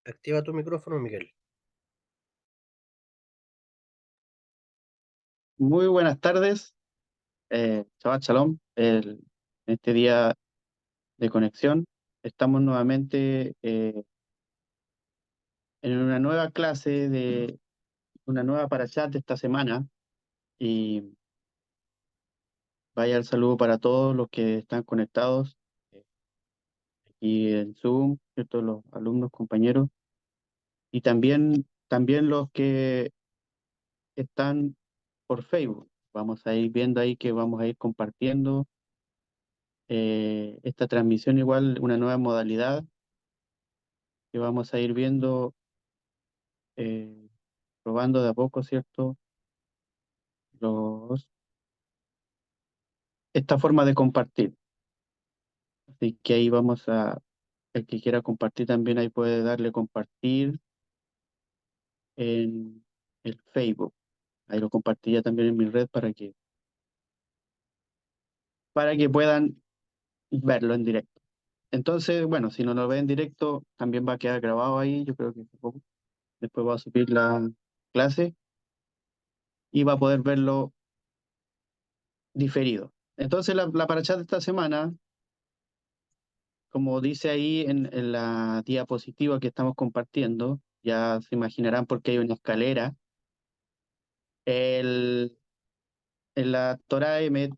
Activa tu micrófono, Miguel. Muy buenas tardes, Shabbat Shalom. En este día de conexión estamos nuevamente en una nueva clase de una nueva parashat de esta semana y vaya el saludo para todos los que están conectados eh, aquí en Zoom, ¿cierto? Los alumnos, compañeros y también los que están por Facebook. Vamos a ir viendo ahí que vamos a ir compartiendo esta transmisión, igual una nueva modalidad que vamos a ir viendo, eh, probando de a poco, ¿cierto? Los, esta forma de compartir. Así que ahí el que quiera compartir también ahí puede darle compartir en el Facebook. Ahí lo compartí ya también en mi red para que puedan verlo en directo. Entonces, bueno, si no lo ven en directo, también va a quedar grabado ahí. Yo creo que después va a subir la clase y va a poder verlo diferido. Entonces, la parachá de esta semana, como dice ahí en la diapositiva que estamos compartiendo, ya se imaginarán por qué hay una escalera. El, en la Torah Emet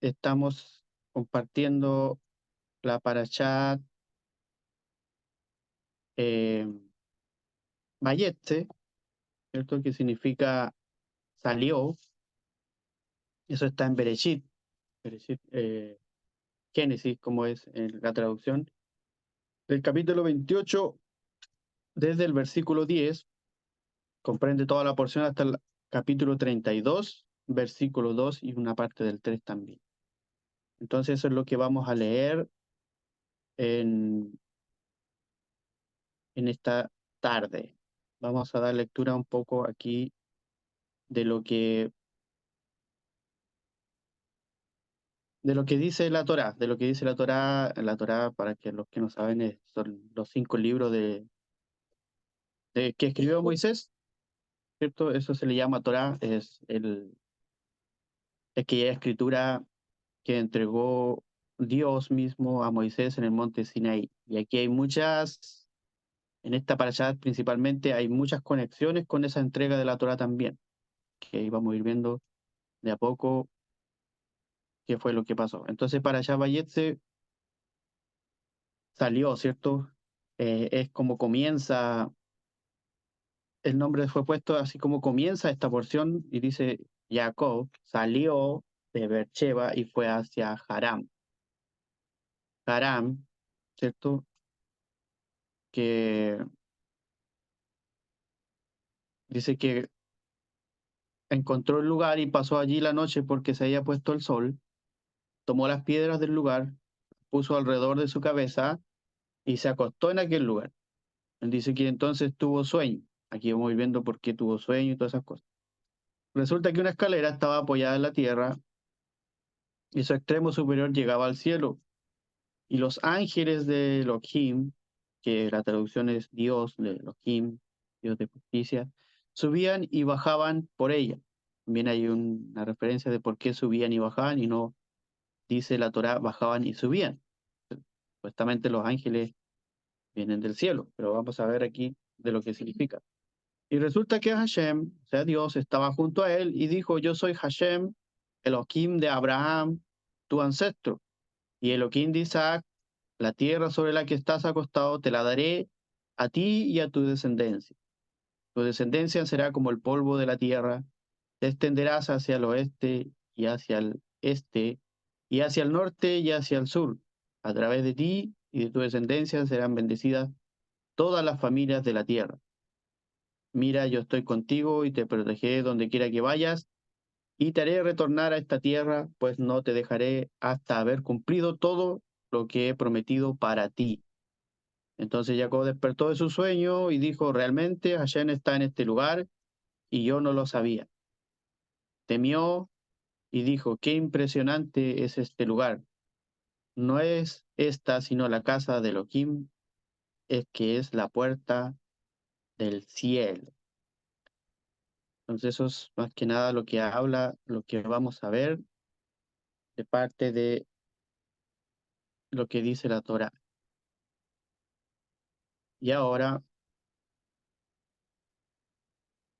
estamos compartiendo la parashat eh, Vayetse, ¿cierto? Que significa salió. Eso está en Bereshit, Génesis, como es en la traducción. Del capítulo 28, desde el versículo 10, comprende toda la porción hasta el capítulo 32, versículo 2 y una parte del 3 también. Entonces eso es lo que vamos a leer en, en esta tarde. Vamos a dar lectura un poco aquí de lo que dice la Torá, de lo que dice la Torá, para que los que no saben, son los 5 libros que escribió Moisés, ¿cierto? Eso se le llama Torá, es aquella escritura que entregó Dios mismo a Moisés en el monte Sinaí. Y aquí en esta parashat principalmente, hay muchas conexiones con esa entrega de la Torá también, que ahí vamos a ir viendo de a poco qué fue lo que pasó. Entonces, parashat Vayetse salió, ¿cierto? Es como comienza, el nombre fue puesto así como comienza esta porción y dice, Jacob salió de Beersheba y fue hacia Haram. Haram, ¿cierto? Que dice que encontró el lugar y pasó allí la noche porque se había puesto el sol, tomó las piedras del lugar, puso alrededor de su cabeza y se acostó en aquel lugar. Él dice que entonces tuvo sueño. Aquí vamos viendo por qué tuvo sueño y todas esas cosas. Resulta que una escalera estaba apoyada en la tierra y su extremo superior llegaba al cielo. Y los ángeles de Elohim, que la traducción es Dios de Elohim, Dios de justicia, subían y bajaban por ella. También hay una referencia de por qué subían y bajaban y no dice la Torá bajaban y subían. Supuestamente los ángeles vienen del cielo, pero vamos a ver aquí de lo que significa. Y resulta que Hashem, o sea, Dios, estaba junto a él y dijo, yo soy Hashem, Elohim de Abraham, tu ancestro, y Elohim de Isaac, la tierra sobre la que estás acostado te la daré a ti y a tu descendencia. Tu descendencia será como el polvo de la tierra, te extenderás hacia el oeste y hacia el este, y hacia el norte y hacia el sur. A través de ti y de tu descendencia serán bendecidas todas las familias de la tierra. Mira, yo estoy contigo y te protegeré donde quiera que vayas, y te haré retornar a esta tierra, pues no te dejaré hasta haber cumplido todo lo que he prometido para ti. Entonces Jacob despertó de su sueño y dijo, realmente Hashem está en este lugar y yo no lo sabía. Temió y dijo, qué impresionante es este lugar. No es esta sino la casa de Elohim, es que es la puerta del cielo. Entonces eso es más que nada lo que habla, lo que vamos a ver de parte de lo que dice la Torá. Y ahora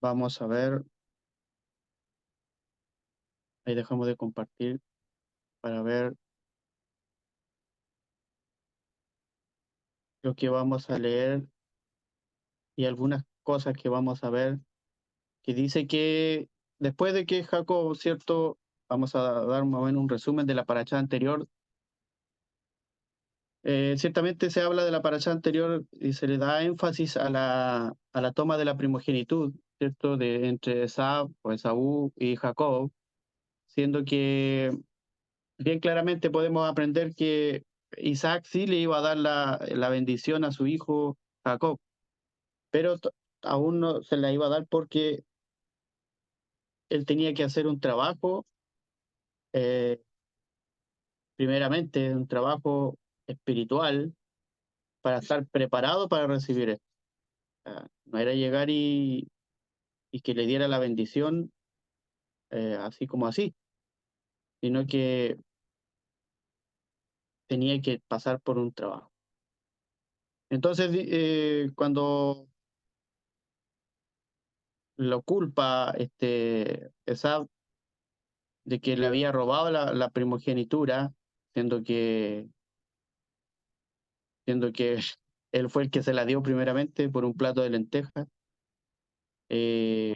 vamos a ver, ahí dejamos de compartir para ver lo que vamos a leer y algunas cosas que vamos a ver, que dice que después de que Jacob, ¿cierto? Vamos a dar más o menos un resumen de la paracha anterior. Ciertamente se habla de la paracha anterior y se le da énfasis a la toma de la primogenitud, ¿cierto? Entre Esaú y Jacob, siendo que bien claramente podemos aprender que Isaac sí le iba a dar la bendición a su hijo Jacob, pero aún no se la iba a dar porque él tenía que hacer un trabajo, eh, primeramente un trabajo espiritual para estar preparado para recibir esto. No era llegar y que le diera la bendición así como así, sino que tenía que pasar por un trabajo. Entonces, cuando lo culpa Esab de que le había robado la primogenitura, siendo que, siendo que él fue el que se la dio primeramente por un plato de lentejas, eh,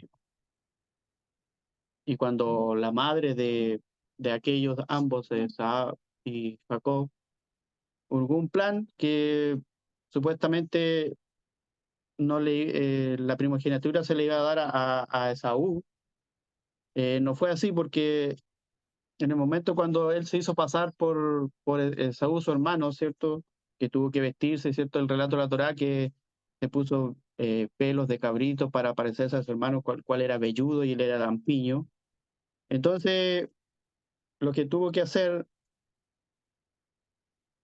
y cuando la madre de aquellos ambos, Esab y Jacob, hubo un plan que supuestamente no la primogenitura se le iba a dar a Esaú. No fue así porque en el momento cuando él se hizo pasar por Esaú, su hermano, ¿cierto? Que tuvo que vestirse, ¿cierto? El relato de la Torá que se puso pelos de cabrito para parecerse a su hermano, cual era velludo y él era lampiño. Entonces, lo que tuvo que hacer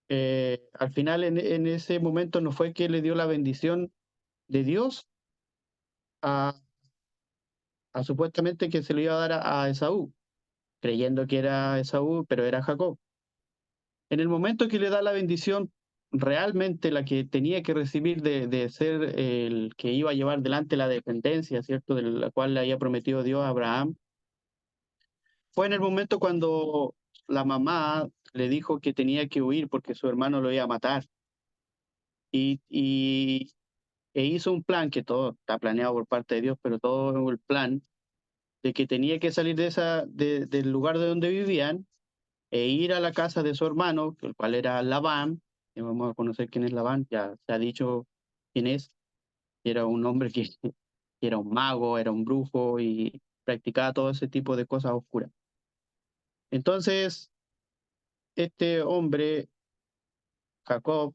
al final en ese momento no fue que le dio la bendición de Dios a, a supuestamente que se lo iba a dar a Esaú, creyendo que era Esaú, pero era Jacob. En el momento que le da la bendición, realmente la que tenía que recibir de ser el que iba a llevar delante la dependencia, ¿cierto? De la cual le había prometido Dios a Abraham, fue en el momento cuando la mamá le dijo que tenía que huir porque su hermano lo iba a matar. Y hizo un plan, que todo está planeado por parte de Dios, pero todo el plan de que tenía que salir del lugar de donde vivían e ir a la casa de su hermano, el cual era Labán. Y vamos a conocer quién es Labán, ya se ha dicho quién es. Era un hombre que, que era un mago, era un brujo y practicaba todo ese tipo de cosas oscuras. Entonces, este hombre, Jacob,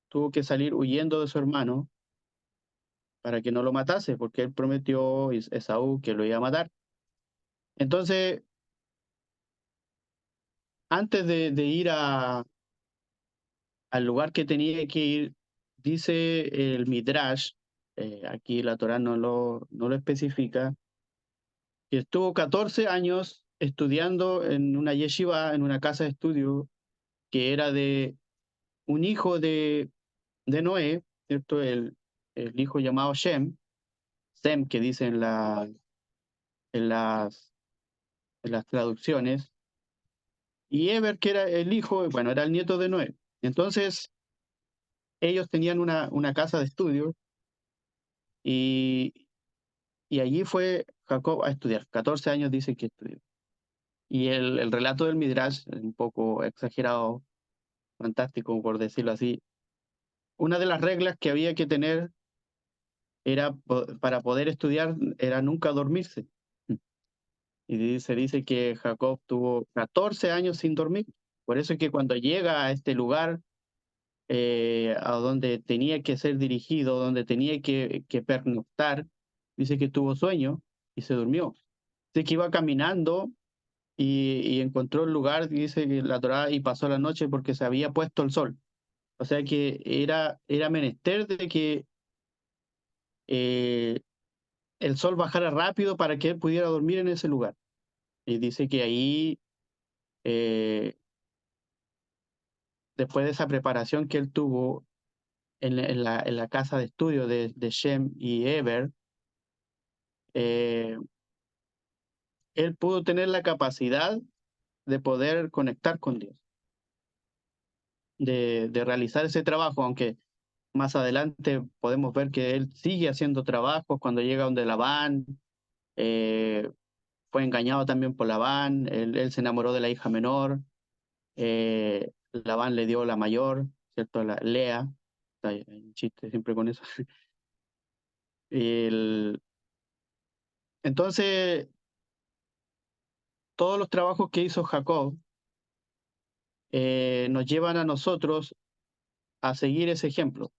tuvo que salir huyendo de su hermano para que no lo matase, porque él prometió a Esaú que lo iba a matar. Entonces, antes de ir al lugar que tenía que ir, dice el Midrash, aquí la Torá no lo especifica, que estuvo 14 años estudiando en una yeshiva, en una casa de estudio, que era de un hijo de Noé, ¿cierto? El hijo llamado Sem, que dice en las, en las traducciones, y Eber, que era el hijo, bueno, era el nieto de Noé. Entonces, ellos tenían una casa de estudio y, y allí fue Jacob a estudiar. 14 años dice que estudió. Y el relato del Midrash, un poco exagerado, fantástico, por decirlo así. Una de las reglas que había que tener era, para poder estudiar, era nunca dormirse. Y se dice que Jacob tuvo 14 años sin dormir. Por eso es que cuando llega a este lugar, a donde tenía que ser dirigido, donde tenía que pernoctar, dice que tuvo sueño y se durmió. Dice que iba caminando y encontró el lugar, dice que la Torá, y pasó la noche porque se había puesto el sol. O sea que era menester de que eh, el sol bajara rápido para que él pudiera dormir en ese lugar. Y dice que ahí, eh, después de esa preparación que él tuvo en la casa de estudio de Shem y Eber, eh, él pudo tener la capacidad de poder conectar con Dios, de realizar ese trabajo, aunque más adelante podemos ver que él sigue haciendo trabajos cuando llega donde Labán, eh, fue engañado también por Labán, él se enamoró de la hija menor, Labán le dio la mayor, ¿cierto? La Lea, hay un chiste siempre con eso. El- entonces, todos los trabajos que hizo Jacob nos llevan a nosotros a seguir ese ejemplo.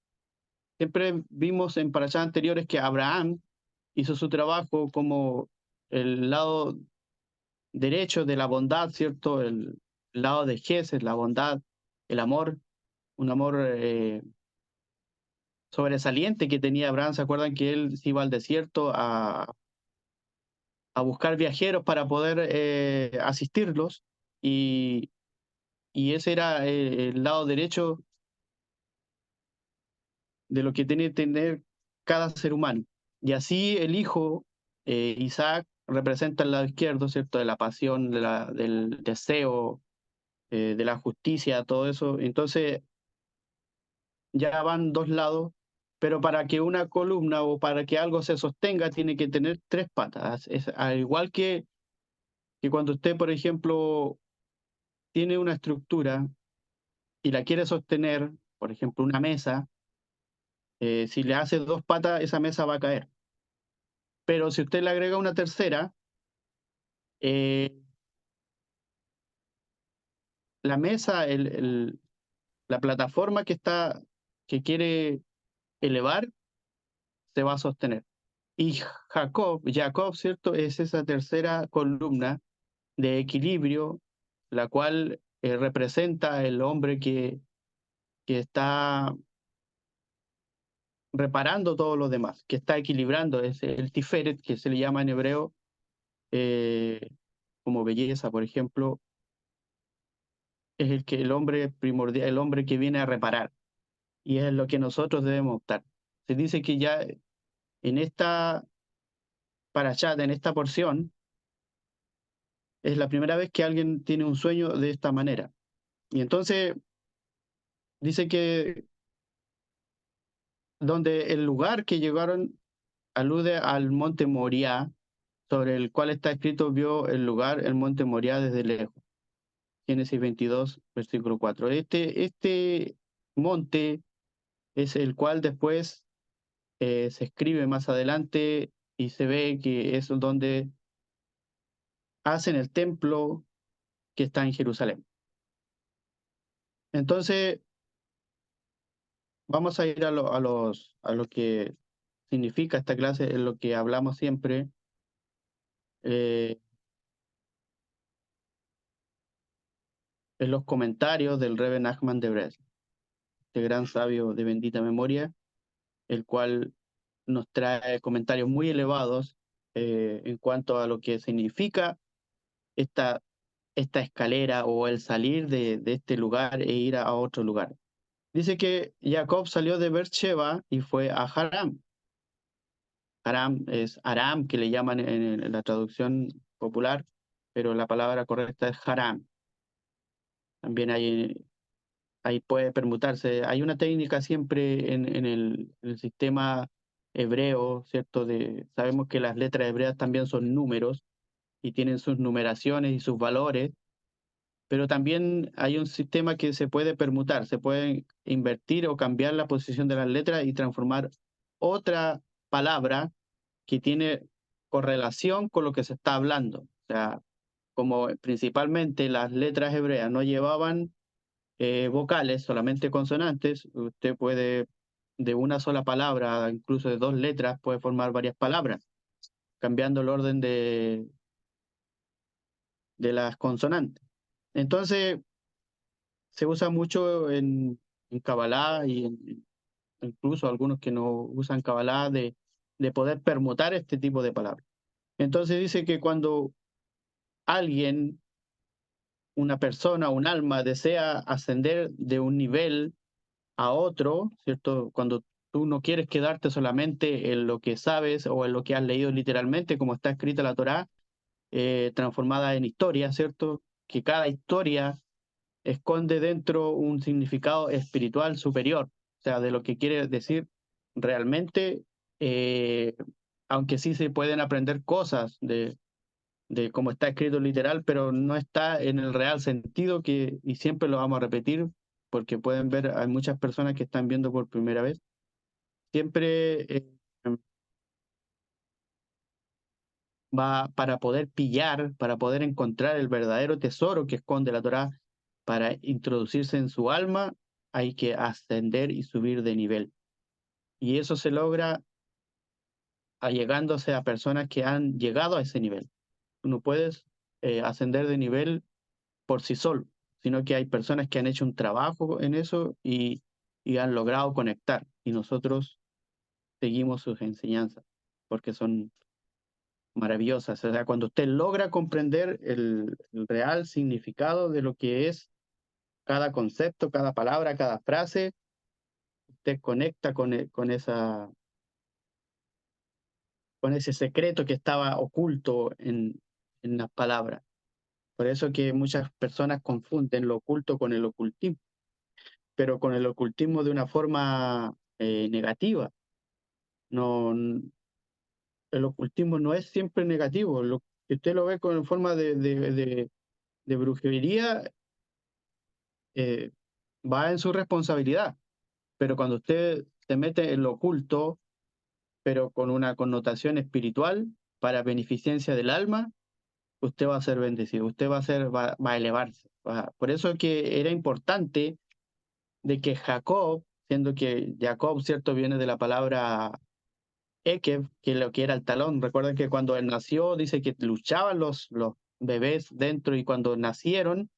Siempre vimos en parashas anteriores que Abraham hizo su trabajo como el lado derecho de la bondad, ¿cierto? El lado de Gesed, la bondad, el amor, un amor sobresaliente que tenía Abraham. ¿Se acuerdan que él se iba al desierto a buscar viajeros para poder asistirlos? Y, y ese era el lado derecho de lo que tiene que tener cada ser humano. Y así el hijo, Isaac, representa el lado izquierdo, ¿cierto? De la pasión, del deseo, de la justicia, todo eso. Entonces ya van dos lados, pero para que una columna o para que algo se sostenga tiene que tener tres patas. Es, al igual que cuando usted, por ejemplo, tiene una estructura y la quiere sostener, por ejemplo, una mesa, si le hace dos patas, esa mesa va a caer. Pero si usted le agrega una tercera, eh, la mesa, la plataforma que quiere elevar, se va a sostener. Y Jacob, ¿cierto? Es esa tercera columna de equilibrio, la cual representa el hombre que está reparando todo lo demás, que está equilibrando, es el Tiferet, que se le llama en hebreo, eh, como belleza, por ejemplo, es el hombre primordial, el hombre que viene a reparar, y es lo que nosotros debemos optar. Se dice que ya en esta parashat, en esta porción, es la primera vez que alguien tiene un sueño de esta manera. Y entonces dice que donde el lugar que llegaron alude al monte Moriah, sobre el cual está escrito, vio el lugar, el monte Moriah desde lejos. Génesis 22, versículo 4. Este monte es el cual después se escribe más adelante y se ve que es donde hacen el templo que está en Jerusalén. Entonces, vamos a ir a lo que significa esta clase, en lo que hablamos siempre. eh, en los comentarios del Rebbe Nachman de Bresla, este gran sabio de bendita memoria, el cual nos trae comentarios muy elevados en cuanto a lo que significa esta, esta escalera o el salir de este lugar e ir a otro lugar. Dice que Jacob salió de Beersheba y fue a Haram. Haram es Aram, que le llaman en la traducción popular, pero la palabra correcta es Haram. También ahí puede permutarse. Hay una técnica siempre en el sistema hebreo, ¿cierto? Sabemos que las letras hebreas también son números y tienen sus numeraciones y sus valores, pero también hay un sistema que se puede permutar, se puede invertir o cambiar la posición de las letras y transformar otra palabra que tiene correlación con lo que se está hablando. O sea, como principalmente las letras hebreas no llevaban vocales, solamente consonantes, usted puede, de una sola palabra, incluso de dos letras, puede formar varias palabras, cambiando el orden de las consonantes. Entonces, se usa mucho en Kabbalah y incluso algunos que no usan Kabbalah de poder permutar este tipo de palabras. Entonces dice que cuando alguien, una persona, un alma desea ascender de un nivel a otro, ¿cierto? Cuando tú no quieres quedarte solamente en lo que sabes o en lo que has leído literalmente, como está escrita la Torá, transformada en historia, ¿cierto? Que cada historia esconde dentro un significado espiritual superior, o sea, de lo que quiere decir realmente, eh, aunque sí se pueden aprender cosas de cómo está escrito literal, pero no está en el real sentido y siempre lo vamos a repetir, porque pueden ver, hay muchas personas que están viendo por primera vez, siempre va para poder pillar, para poder encontrar el verdadero tesoro que esconde la Torá, para introducirse en su alma, hay que ascender y subir de nivel. Y eso se logra allegándose a personas que han llegado a ese nivel. Tú no puedes ascender de nivel por sí solo, sino que hay personas que han hecho un trabajo en eso y han logrado conectar. Y nosotros seguimos sus enseñanzas, porque son maravillosas. O sea, cuando usted logra comprender el real significado de lo que es cada concepto, cada palabra, cada frase, usted conecta con ese secreto que estaba oculto en las palabras. Por eso que muchas personas confunden lo oculto con el ocultismo, pero con el ocultismo de una forma negativa. No, el ocultismo no es siempre negativo. Si usted lo ve con forma de brujería, eh, va en su responsabilidad. Pero cuando usted se mete en lo oculto, pero con una connotación espiritual para beneficencia del alma, usted va a ser bendecido, usted va a elevarse. Por eso es que era importante de que Jacob, siendo que Jacob, cierto, viene de la palabra Ekev, que lo que era el talón. Recuerden que cuando él nació, dice que luchaban los bebés dentro y cuando nacieron,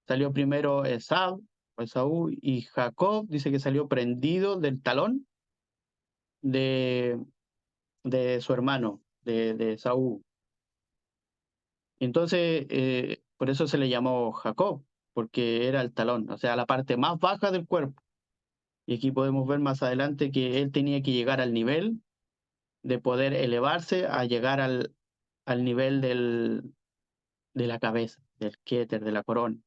salió primero Esaú, y Jacob dice que salió prendido del talón de, de su hermano, de Esaú. Entonces, por eso se le llamó Jacob, porque era el talón, o sea, la parte más baja del cuerpo. Y aquí podemos ver más adelante que él tenía que llegar al nivel de poder elevarse a llegar al nivel de la cabeza, del Keter, de la corona.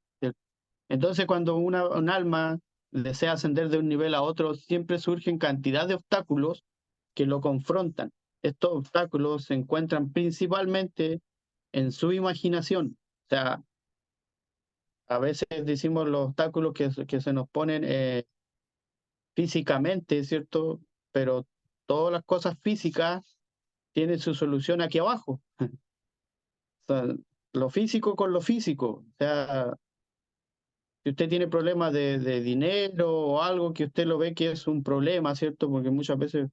Entonces, cuando un alma desea ascender de un nivel a otro, siempre surgen cantidad de obstáculos que lo confrontan. Estos obstáculos se encuentran principalmente en su imaginación. O sea, a veces decimos los obstáculos que se nos ponen físicamente, ¿cierto? Pero todas las cosas físicas tienen su solución aquí abajo. O sea, lo físico con lo físico. O sea, si usted tiene problemas de dinero o algo que usted lo ve que es un problema, ¿cierto? Porque muchas veces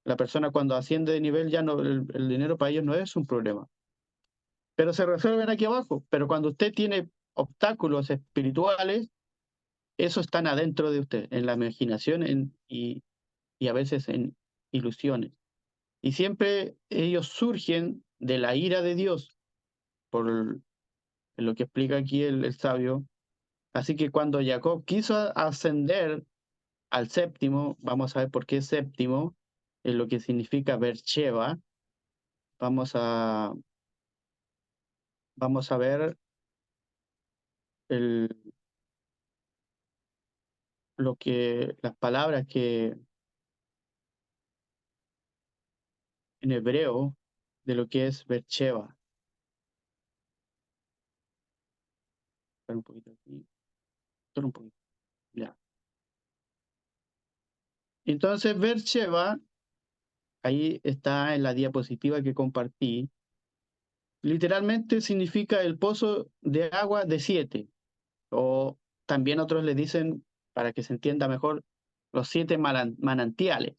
la persona cuando asciende de nivel ya no, el dinero para ellos no es un problema. Pero se resuelven aquí abajo. Pero cuando usted tiene obstáculos espirituales, eso están adentro de usted, en la imaginación y a veces en ilusiones. Y siempre ellos surgen de la ira de Dios, por lo que explica aquí el sabio. Así que cuando Jacob quiso ascender al séptimo, vamos a ver por qué séptimo, es lo que significa Beersheba. Vamos a, vamos a ver el, las palabras que en hebreo de lo que es Beersheba. Espera un poquito aquí. Solo un poquito. Ya. Entonces, Beersheba, ahí está en la diapositiva que compartí, literalmente significa el pozo de agua de 7, o también otros le dicen, para que se entienda mejor, los 7 manantiales.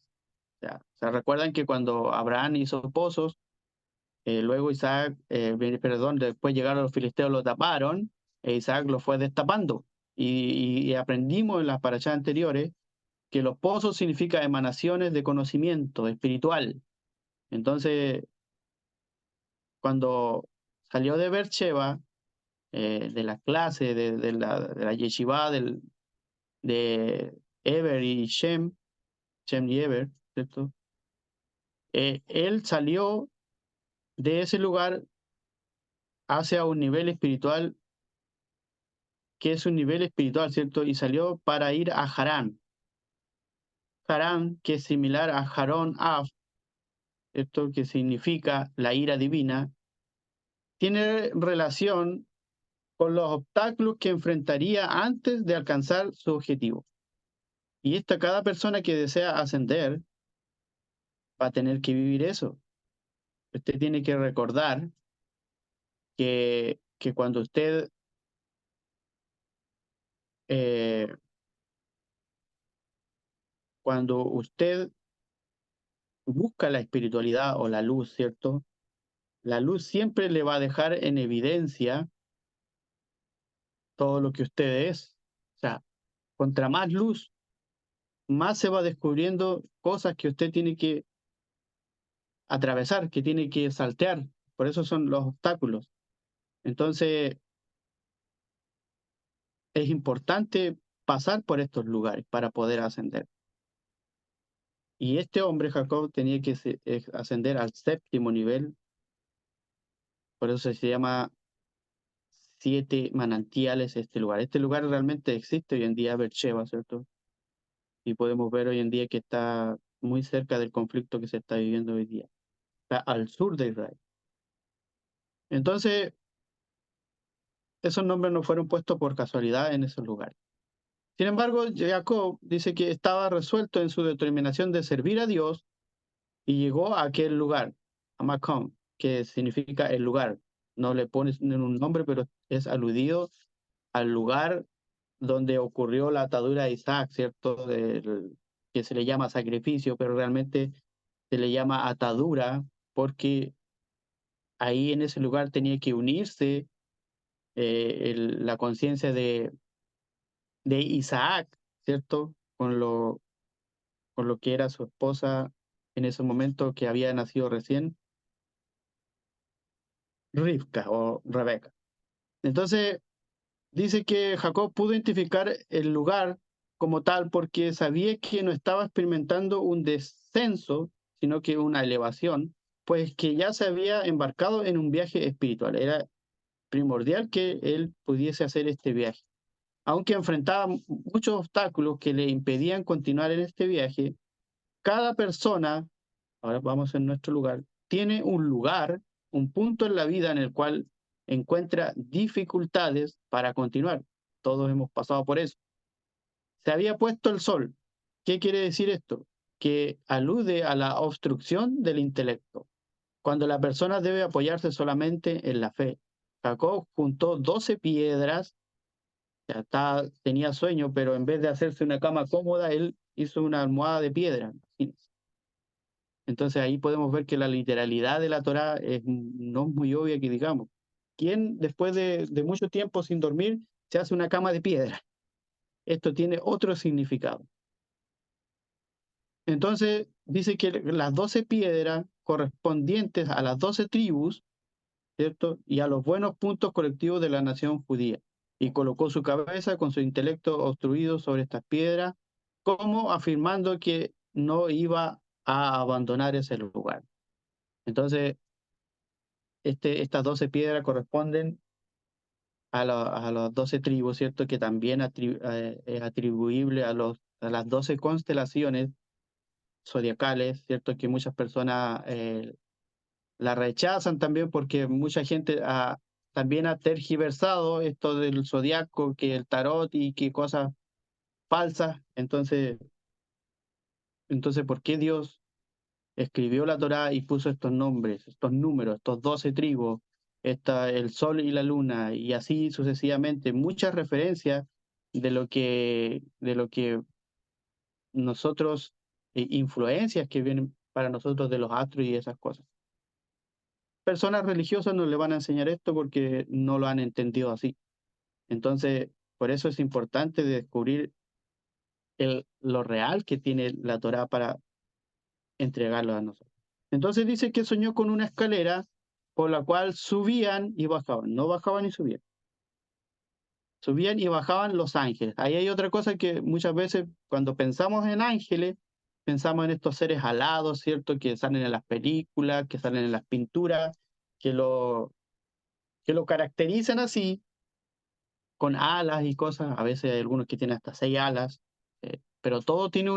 O sea, recuerdan que cuando Abraham hizo pozos, luego Isaac, perdón, después llegaron los filisteos, lo taparon, e Isaac lo fue destapando. y aprendimos en las parashas anteriores que los pozos significan emanaciones de conocimiento espiritual. Entonces, cuando salió de Beersheba, de la clase, de la yeshiva de Eber y Shem y Eber, ¿cierto? Él salió de ese lugar hacia un nivel espiritual, que es un nivel espiritual, ¿cierto? Y salió para ir a Harán. Harán, que es similar a Harón Af, ¿cierto? Que significa la ira divina, tiene relación con los obstáculos que enfrentaría antes de alcanzar su objetivo. Y cada persona que desea ascender va a tener que vivir eso. Usted tiene que recordar que eh, cuando usted busca la espiritualidad o la luz, ¿cierto? La luz siempre le va a dejar en evidencia todo lo que usted es. O sea, contra más luz, más se va descubriendo cosas que usted tiene que atravesar, que tiene que saltear. Por eso son los obstáculos. Entonces, es importante pasar por estos lugares para poder ascender. Y este hombre, Jacob, tenía que ascender al séptimo nivel. Por eso se llama 7 manantiales este lugar. Este lugar realmente existe hoy en día, Beersheba, ¿cierto? Y podemos ver hoy en día que está muy cerca del conflicto que se está viviendo hoy día. Está al sur de Israel. Entonces, esos nombres no fueron puestos por casualidad en esos lugares. Sin embargo, Jacob dice que estaba resuelto en su determinación de servir a Dios y llegó a aquel lugar, a Macom, que significa el lugar. No le pones un nombre, pero es aludido al lugar donde ocurrió la atadura de Isaac, ¿cierto? Que se le llama sacrificio, pero realmente se le llama atadura porque ahí en ese lugar tenía que unirse la conciencia de Isaac, ¿cierto? Con lo que era su esposa en ese momento que había nacido recién, Rivka o Rebeca. Entonces, dice que Jacob pudo identificar el lugar como tal porque sabía que no estaba experimentando un descenso, sino que una elevación, pues que ya se había embarcado en un viaje espiritual. Era primordial que él pudiese hacer este viaje. Aunque enfrentaba muchos obstáculos que le impedían continuar en este viaje, cada persona, ahora vamos en nuestro lugar, tiene un lugar, un punto en la vida en el cual encuentra dificultades para continuar. Todos hemos pasado por eso. Se había puesto el sol. ¿Qué quiere decir esto? Que alude a la obstrucción del intelecto, cuando la persona debe apoyarse solamente en la fe. Jacob juntó 12 piedras, tenía sueño, pero en vez de hacerse una cama cómoda, él hizo una almohada de piedra. Entonces ahí podemos ver que la literalidad de la Torá no es muy obvia que digamos. ¿Quién después de mucho tiempo sin dormir se hace una cama de piedra? Esto tiene otro significado. Entonces dice que las 12 piedras correspondientes a las 12 tribus, ¿cierto? Y a los buenos puntos colectivos de la nación judía. Y colocó su cabeza con su intelecto obstruido sobre estas piedras, como afirmando que no iba a abandonar ese lugar. Entonces, estas 12 piedras corresponden a las 12 tribus, ¿cierto? Que también es atribuible a las 12 constelaciones zodiacales, ¿cierto? Que muchas personas la rechazan también porque mucha gente también ha tergiversado esto del zodiaco, que el tarot y que cosas falsas. Entonces, ¿por qué Dios escribió la Torá y puso estos nombres, estos números, estos 12 tribus, el sol y la luna, y así sucesivamente? Muchas referencias de lo que nosotros, influencias que vienen para nosotros de los astros y esas cosas. Personas religiosas no le van a enseñar esto porque no lo han entendido así. Entonces, Por eso es importante descubrir lo real que tiene la Torá para entregarlo a nosotros. Entonces dice que soñó con una escalera por la cual subían y bajaban, no bajaban y subían. Subían y bajaban los ángeles. Ahí hay otra cosa que muchas veces cuando pensamos en ángeles, pensamos en estos seres alados, ¿cierto? Que salen en las películas, que salen en las pinturas, que lo caracterizan así, con alas y cosas. A veces hay algunos que tienen hasta 6 alas, pero todo tiene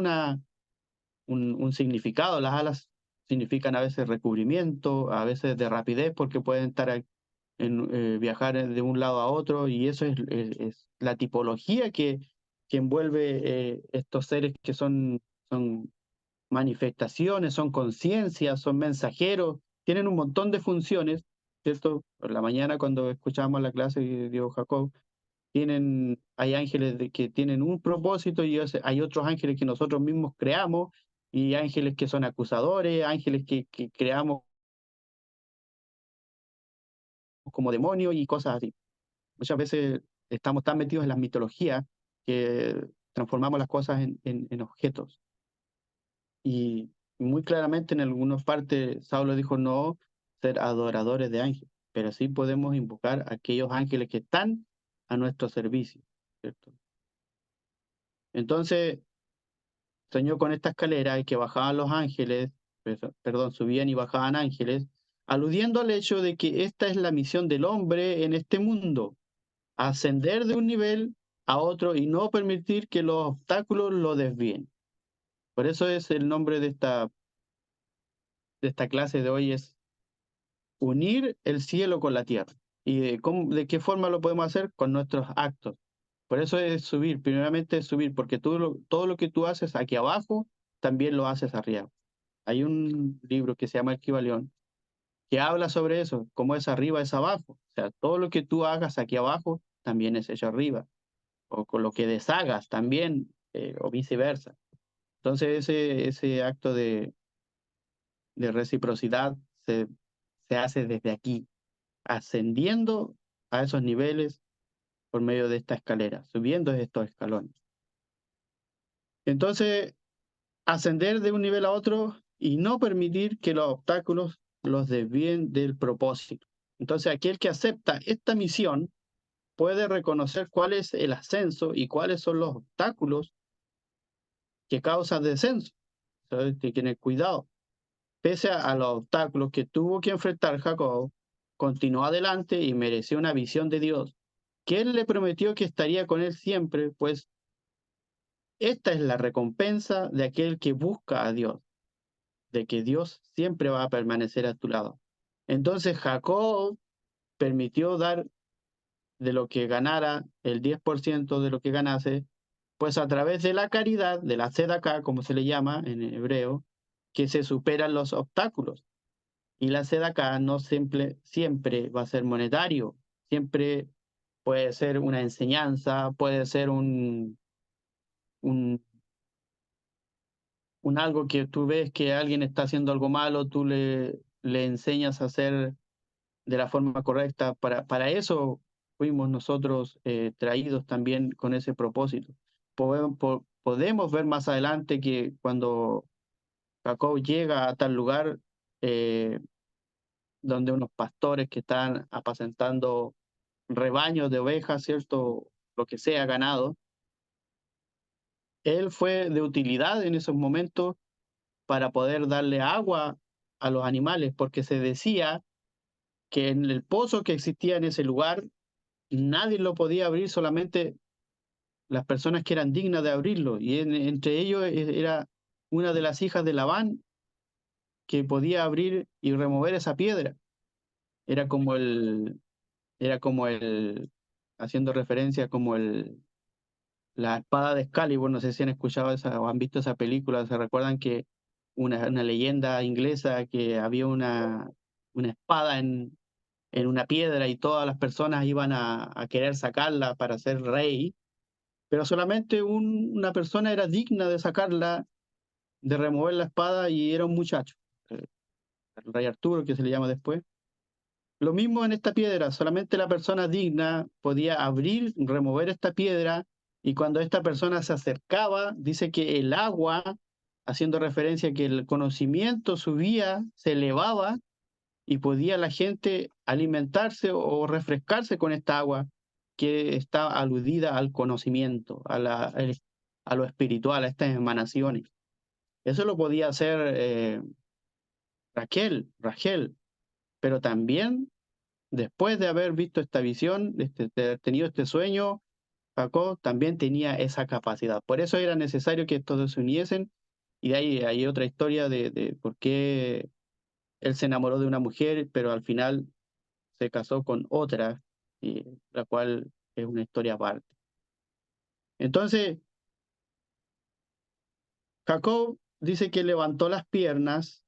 un significado. Las alas significan a veces recubrimiento, a veces de rapidez, porque pueden estar viajar de un lado a otro, y eso es la tipología que envuelve estos seres que son manifestaciones, son conciencias, son mensajeros, tienen un montón de funciones, ¿cierto? Por la mañana cuando escuchábamos la clase que dio Jacob, hay ángeles que tienen un propósito y hay otros ángeles que nosotros mismos creamos, y ángeles que son acusadores, ángeles que creamos como demonios y cosas así. Muchas veces estamos tan metidos en las mitologías que transformamos las cosas en objetos. Y muy claramente en algunas partes Saulo dijo no ser adoradores de ángeles, pero sí podemos invocar a aquellos ángeles que están a nuestro servicio, ¿cierto? Entonces soñó con esta escalera y que bajaban los ángeles, perdón, subían y bajaban ángeles, aludiendo al hecho de que esta es la misión del hombre en este mundo: ascender de un nivel a otro y no permitir que los obstáculos lo desvíen. Por eso es el nombre de esta clase de hoy, es unir el cielo con la tierra. ¿Y de qué forma lo podemos hacer? Con nuestros actos. Por eso es subir, primeramente es subir, porque todo lo que tú haces aquí abajo, también lo haces arriba. Hay un libro que se llama El Kibalión, que habla sobre eso, cómo es arriba es abajo. O sea, todo lo que tú hagas aquí abajo, también es hecho arriba. O con lo que deshagas también, o viceversa. Entonces ese acto de reciprocidad se hace desde aquí, ascendiendo a esos niveles por medio de esta escalera, subiendo estos escalones. Entonces, ascender de un nivel a otro y no permitir que los obstáculos los desvíen del propósito. Entonces, aquel que acepta esta misión puede reconocer cuál es el ascenso y cuáles son los obstáculos que causan descenso. Entonces, hay que tener cuidado. Pese a los obstáculos que tuvo que enfrentar Jacob, continuó adelante y mereció una visión de Dios, que él le prometió que estaría con él siempre, pues esta es la recompensa de aquel que busca a Dios, de que Dios siempre va a permanecer a tu lado. Entonces Jacob permitió dar de lo que ganara, el 10% de lo que ganase, pues a través de la caridad, de la tzedakah, como se le llama en hebreo, que se superan los obstáculos. Y la tzedakah no siempre va a ser monetario, siempre puede ser una enseñanza, puede ser un, un algo que tú ves que alguien está haciendo algo malo, tú le enseñas a hacer de la forma correcta. Para eso fuimos nosotros traídos también con ese propósito. Podemos ver más adelante que cuando Jacob llega a tal lugar, eh, donde unos pastores que están apacentando rebaños de ovejas, ¿cierto? Lo que sea, ganado. Él fue de utilidad en esos momentos para poder darle agua a los animales, porque se decía que en el pozo que existía en ese lugar, nadie lo podía abrir, solamente las personas que eran dignas de abrirlo, y entre ellos era una de las hijas de Labán que podía abrir y remover esa piedra. Era como haciendo referencia como la espada de Excalibur. No sé si han escuchado esa o han visto esa película. Se recuerdan que una leyenda inglesa, que había una espada en una piedra y todas las personas iban a querer sacarla para ser rey, pero solamente una persona era digna de sacarla, de remover la espada, y era un muchacho, el rey Arturo, que se le llama después. Lo mismo en esta piedra, solamente la persona digna podía abrir, remover esta piedra, y cuando esta persona se acercaba, dice que el agua, haciendo referencia a que el conocimiento subía, se elevaba, y podía la gente alimentarse o refrescarse con esta agua que está aludida al conocimiento, a lo espiritual, a estas emanaciones. Eso lo podía hacer Rachel, pero también después de haber visto esta visión, de haber tenido este sueño, Jacob también tenía esa capacidad. Por eso era necesario que todos se uniesen, y de ahí hay otra historia de por qué él se enamoró de una mujer, pero al final se casó con otra, y la cual es una historia aparte. Entonces, Jacob dice que levantó las piernas,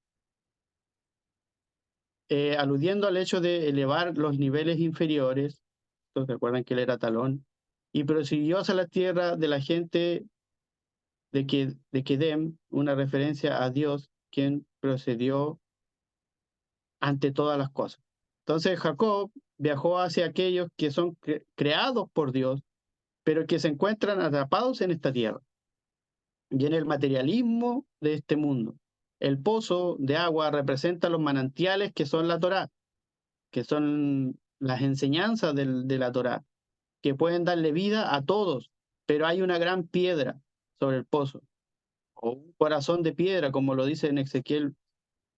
aludiendo al hecho de elevar los niveles inferiores. Entonces, recuerdan que él era talón, y prosiguió hacia la tierra de la gente de Kedem, una referencia a Dios, quien procedió ante todas las cosas. Entonces, Jacob viajó hacia aquellos que son creados por Dios, pero que se encuentran atrapados en esta tierra y en el materialismo de este mundo. El pozo de agua representa los manantiales que son la Torá, que son las enseñanzas de la Torá, que pueden darle vida a todos, pero hay una gran piedra sobre el pozo, o un corazón de piedra, como lo dice en Ezequiel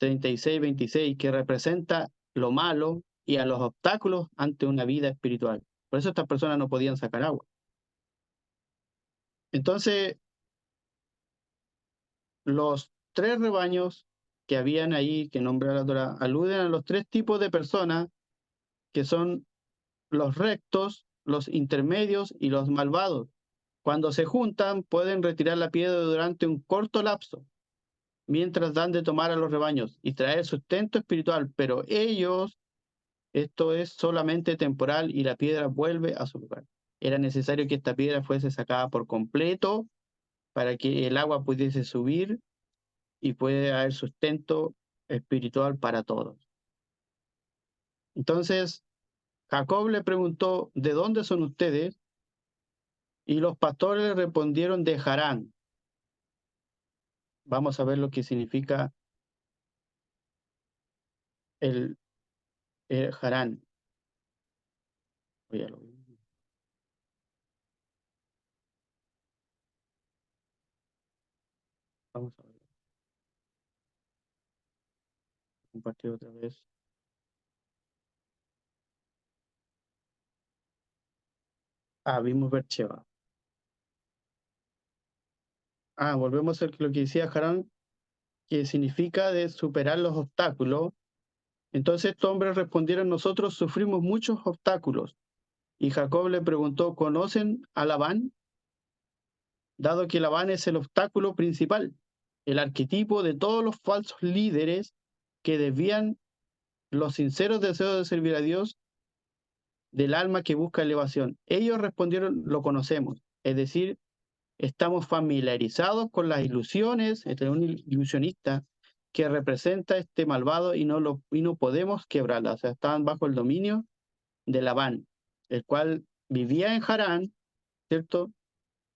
36:26, que representa lo malo y a los obstáculos ante una vida espiritual. Por eso estas personas no podían sacar agua. Entonces, los tres rebaños que habían ahí, que nombra la Torá, aluden a los tres tipos de personas, que son los rectos, los intermedios y los malvados. Cuando se juntan, pueden retirar la piedra durante un corto lapso, mientras dan de tomar a los rebaños y traer sustento espiritual, pero ellos, esto es solamente temporal y la piedra vuelve a su lugar. Era necesario que esta piedra fuese sacada por completo para que el agua pudiese subir y puede haber sustento espiritual para todos. Entonces, Jacob le preguntó, ¿de dónde son ustedes? Y los pastores le respondieron, de Harán. Vamos a ver lo que significa el, Harán. Vamos a ver. Compartir otra vez. Vimos Bercheva. Volvemos a lo que decía Harán, que significa de superar los obstáculos. Entonces estos hombres respondieron, nosotros sufrimos muchos obstáculos. Y Jacob le preguntó, ¿conocen a Labán? Dado que Labán es el obstáculo principal, el arquetipo de todos los falsos líderes que desvían los sinceros deseos de servir a Dios del alma que busca elevación. Ellos respondieron, lo conocemos, es decir, estamos familiarizados con las ilusiones, este es un ilusionista que representa este malvado y no podemos quebrarla. O sea, estaban bajo el dominio de Labán, el cual vivía en Harán, ¿cierto?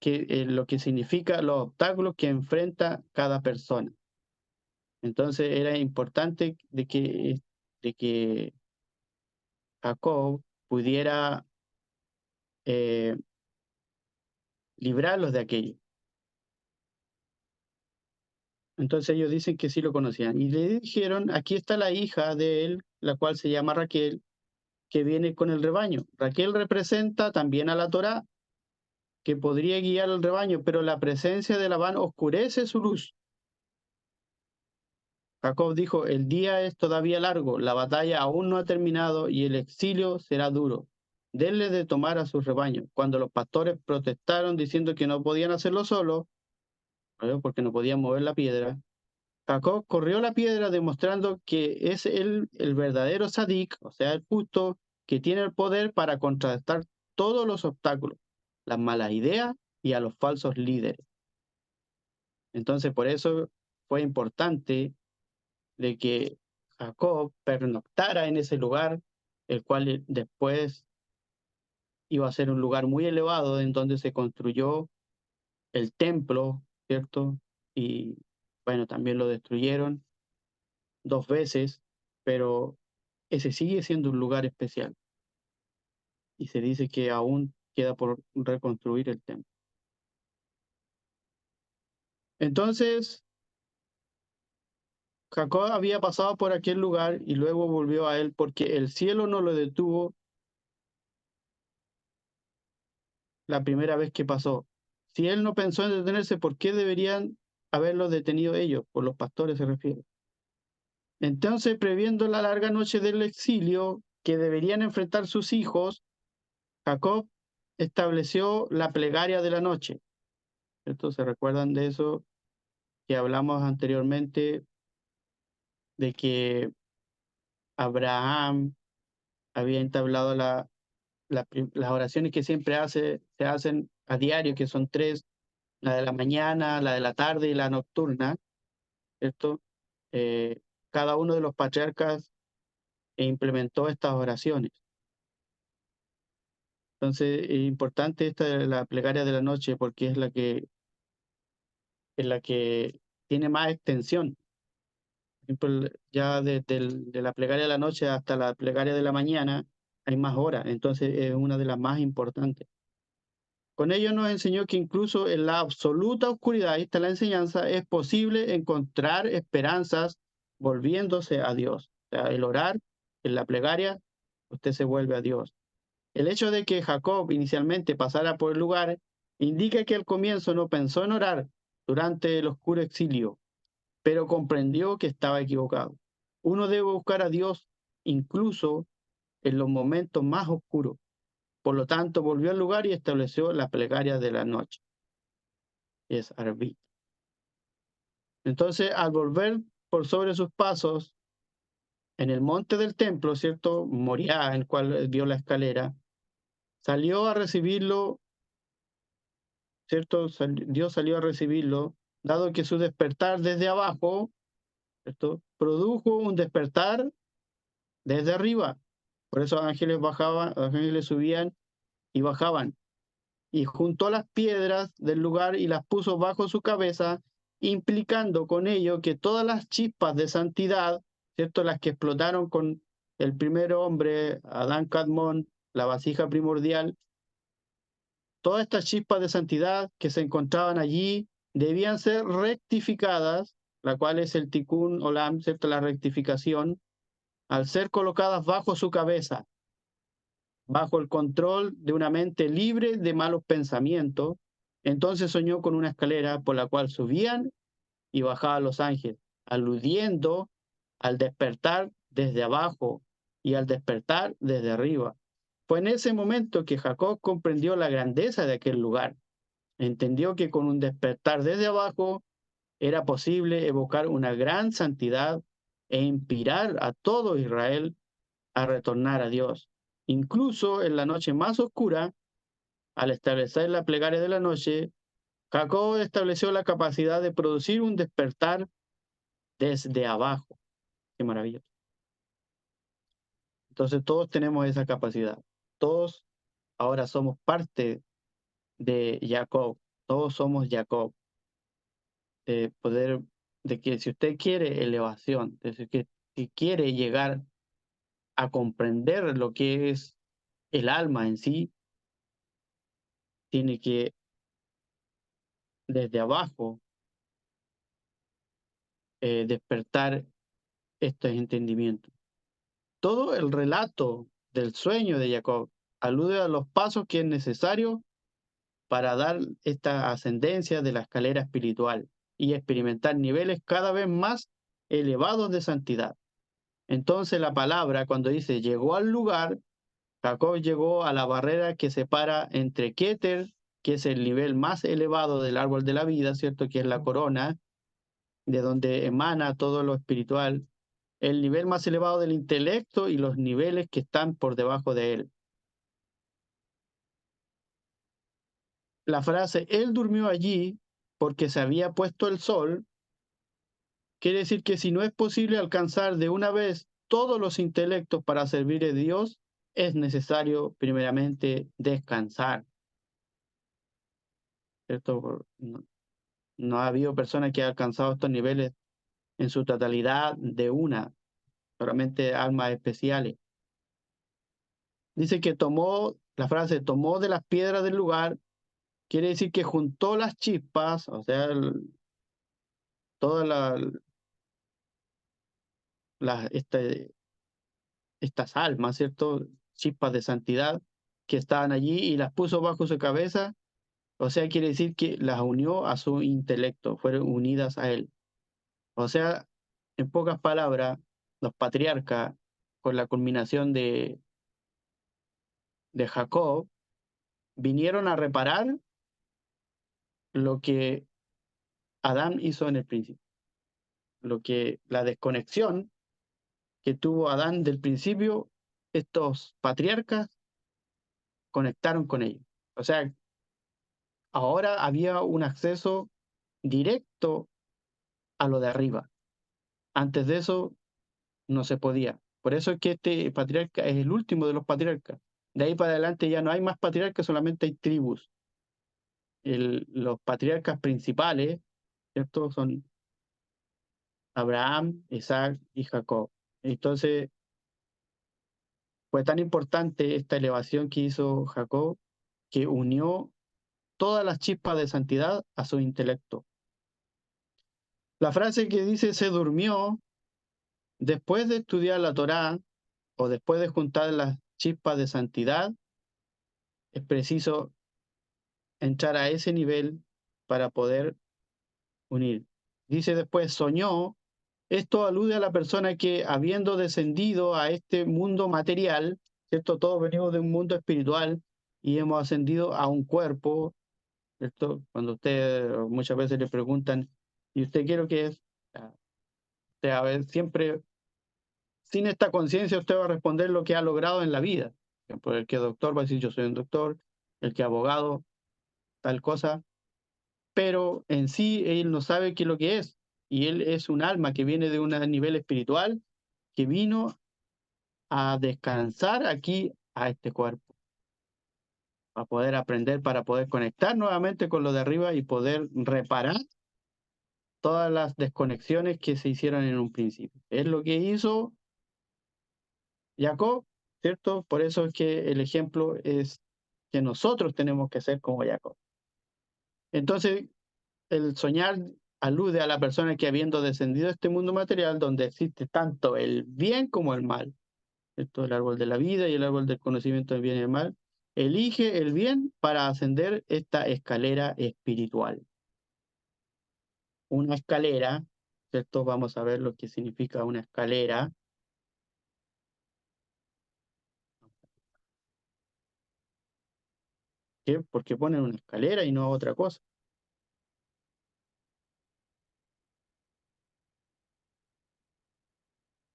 Que lo que significa los obstáculos que enfrenta cada persona. Entonces era importante de que Jacob pudiera eh, librarlos de aquello. Entonces ellos dicen que sí lo conocían. Y le dijeron, aquí está la hija de él, la cual se llama Raquel, que viene con el rebaño. Raquel representa también a la Torá, que podría guiar al rebaño, pero la presencia de Labán oscurece su luz. Jacob dijo, el día es todavía largo, la batalla aún no ha terminado y el exilio será duro. Denle de tomar a sus rebaños. Cuando los pastores protestaron diciendo que no podían hacerlo solo, porque no podían mover la piedra, Jacob corrió la piedra demostrando que es el verdadero Sadik, o sea, el justo, que tiene el poder para contrarrestar todos los obstáculos, las malas ideas y a los falsos líderes. Entonces, por eso fue importante de que Jacob pernoctara en ese lugar el cual después iba a ser un lugar muy elevado en donde se construyó el templo, ¿cierto? Y bueno, también lo destruyeron 2 veces, pero ese sigue siendo un lugar especial y se dice que aún queda por reconstruir el templo. Entonces, Jacob había pasado por aquel lugar y luego volvió a él porque el cielo no lo detuvo la primera vez que pasó. Si él no pensó en detenerse, ¿por qué deberían haberlo detenido ellos? Por los pastores se refiere. Entonces, previendo la larga noche del exilio que deberían enfrentar sus hijos, Jacob estableció la plegaria de la noche. ¿Cierto? ¿Se recuerdan de eso que hablamos anteriormente? De que Abraham había entablado las oraciones que siempre se hacen a diario, que son 3, la de la mañana, la de la tarde y la nocturna, ¿cierto? Eh, Cada uno de los patriarcas implementó estas oraciones. Entonces, es importante esta de la plegaria de la noche porque es la que tiene más extensión. Por ejemplo, ya de la plegaria de la noche hasta la plegaria de la mañana hay más horas, entonces es una de las más importantes. Con ello nos enseñó que incluso en la absoluta oscuridad, esta es la enseñanza, es posible encontrar esperanzas volviéndose a Dios. O sea, el orar, en la plegaria, usted se vuelve a Dios. El hecho de que Jacob inicialmente pasara por el lugar indica que al comienzo no pensó en orar durante el oscuro exilio, pero comprendió que estaba equivocado. Uno debe buscar a Dios incluso en los momentos más oscuros. Por lo tanto, volvió al lugar y estableció la plegaria de la noche. Es Arbit. Entonces, al volver por sobre sus pasos en el monte del templo, ¿cierto? Moriah, en el cual vio la escalera, salió a recibirlo, ¿cierto? Dios salió a recibirlo, dado que su despertar desde abajo, ¿cierto? Produjo un despertar desde arriba. Por eso ángeles bajaban, ángeles subían y bajaban. Y juntó las piedras del lugar y las puso bajo su cabeza, implicando con ello que todas las chispas de santidad, ¿cierto? Las que explotaron con el primer hombre, Adán Kadmon, la vasija primordial, todas estas chispas de santidad que se encontraban allí debían ser rectificadas, la cual es el tikkun olam, ¿cierto? La rectificación, al ser colocadas bajo su cabeza, bajo el control de una mente libre de malos pensamientos. Entonces soñó con una escalera por la cual subían y bajaban los ángeles, aludiendo al despertar desde abajo y al despertar desde arriba. Fue en ese momento que Jacob comprendió la grandeza de aquel lugar. Entendió que con un despertar desde abajo era posible evocar una gran santidad e inspirar a todo Israel a retornar a Dios. Incluso en la noche más oscura, al establecer la plegaria de la noche, Jacob estableció la capacidad de producir un despertar desde abajo. Qué maravilloso. Entonces todos tenemos esa capacidad. Todos ahora somos parte de Jacob. Todos somos Jacob. De poder, de que si usted quiere elevación, de que si quiere llegar a comprender lo que es el alma en sí, tiene que desde abajo despertar estos entendimientos. Todo el relato del sueño de Jacob alude a los pasos que es necesario para dar esta ascendencia de la escalera espiritual y experimentar niveles cada vez más elevados de santidad. Entonces la palabra, cuando dice llegó al lugar, Jacob llegó a la barrera que separa entre Keter, que es el nivel más elevado del árbol de la vida, ¿cierto? Que es la corona, de donde emana todo lo espiritual, el nivel más elevado del intelecto y los niveles que están por debajo de él. La frase, él durmió allí porque se había puesto el sol, quiere decir que si no es posible alcanzar de una vez todos los intelectos para servir a Dios, es necesario primeramente descansar. ¿Cierto? No ha habido persona que ha alcanzado estos niveles en su totalidad de una, solamente almas especiales. Dice que la frase tomó de las piedras del lugar, quiere decir que juntó las chispas, o sea, todas estas almas, ¿cierto? Chispas de santidad que estaban allí y las puso bajo su cabeza. O sea, quiere decir que las unió a su intelecto, fueron unidas a él. O sea, en pocas palabras, los patriarcas, con la culminación de Jacob, vinieron a reparar lo que Adán hizo en el principio. La desconexión que tuvo Adán del principio, estos patriarcas conectaron con ellos. O sea, ahora había un acceso directo a lo de arriba. Antes de eso no se podía. Por eso es que este patriarca es el último de los patriarcas. De ahí para adelante ya no hay más patriarcas, solamente hay tribus. Los patriarcas principales, ¿cierto? Son Abraham, Isaac y Jacob. Entonces, fue tan importante esta elevación que hizo Jacob que unió todas las chispas de santidad a su intelecto. La frase que dice se durmió, después de estudiar la Torá o después de juntar las chispas de santidad, es preciso entrar a ese nivel para poder unir. Dice después, soñó. Esto alude a la persona que, habiendo descendido a este mundo material, ¿cierto? Todos venimos de un mundo espiritual y hemos ascendido a un cuerpo, ¿cierto? Cuando usted muchas veces le preguntan, ¿y usted qué es lo que es? Usted, a ver, siempre, sin esta conciencia, usted va a responder lo que ha logrado en la vida. Por ejemplo, el que es doctor va a decir, yo soy un doctor, el que es abogado, tal cosa, pero en sí él no sabe qué es lo que es. Y él es un alma que viene de un nivel espiritual que vino a descansar aquí a este cuerpo, a poder aprender, para poder conectar nuevamente con lo de arriba y poder reparar todas las desconexiones que se hicieron en un principio. Es lo que hizo Jacob, ¿cierto? Por eso es que el ejemplo es que nosotros tenemos que ser como Jacob. Entonces, el soñar alude a la persona que, habiendo descendido a este mundo material donde existe tanto el bien como el mal, ¿cierto? El árbol de la vida y el árbol del conocimiento del bien y el mal, elige el bien para ascender esta escalera espiritual. Una escalera, ¿cierto? Vamos a ver lo que significa una escalera. ¿Qué? Porque ponen una escalera y no otra cosa.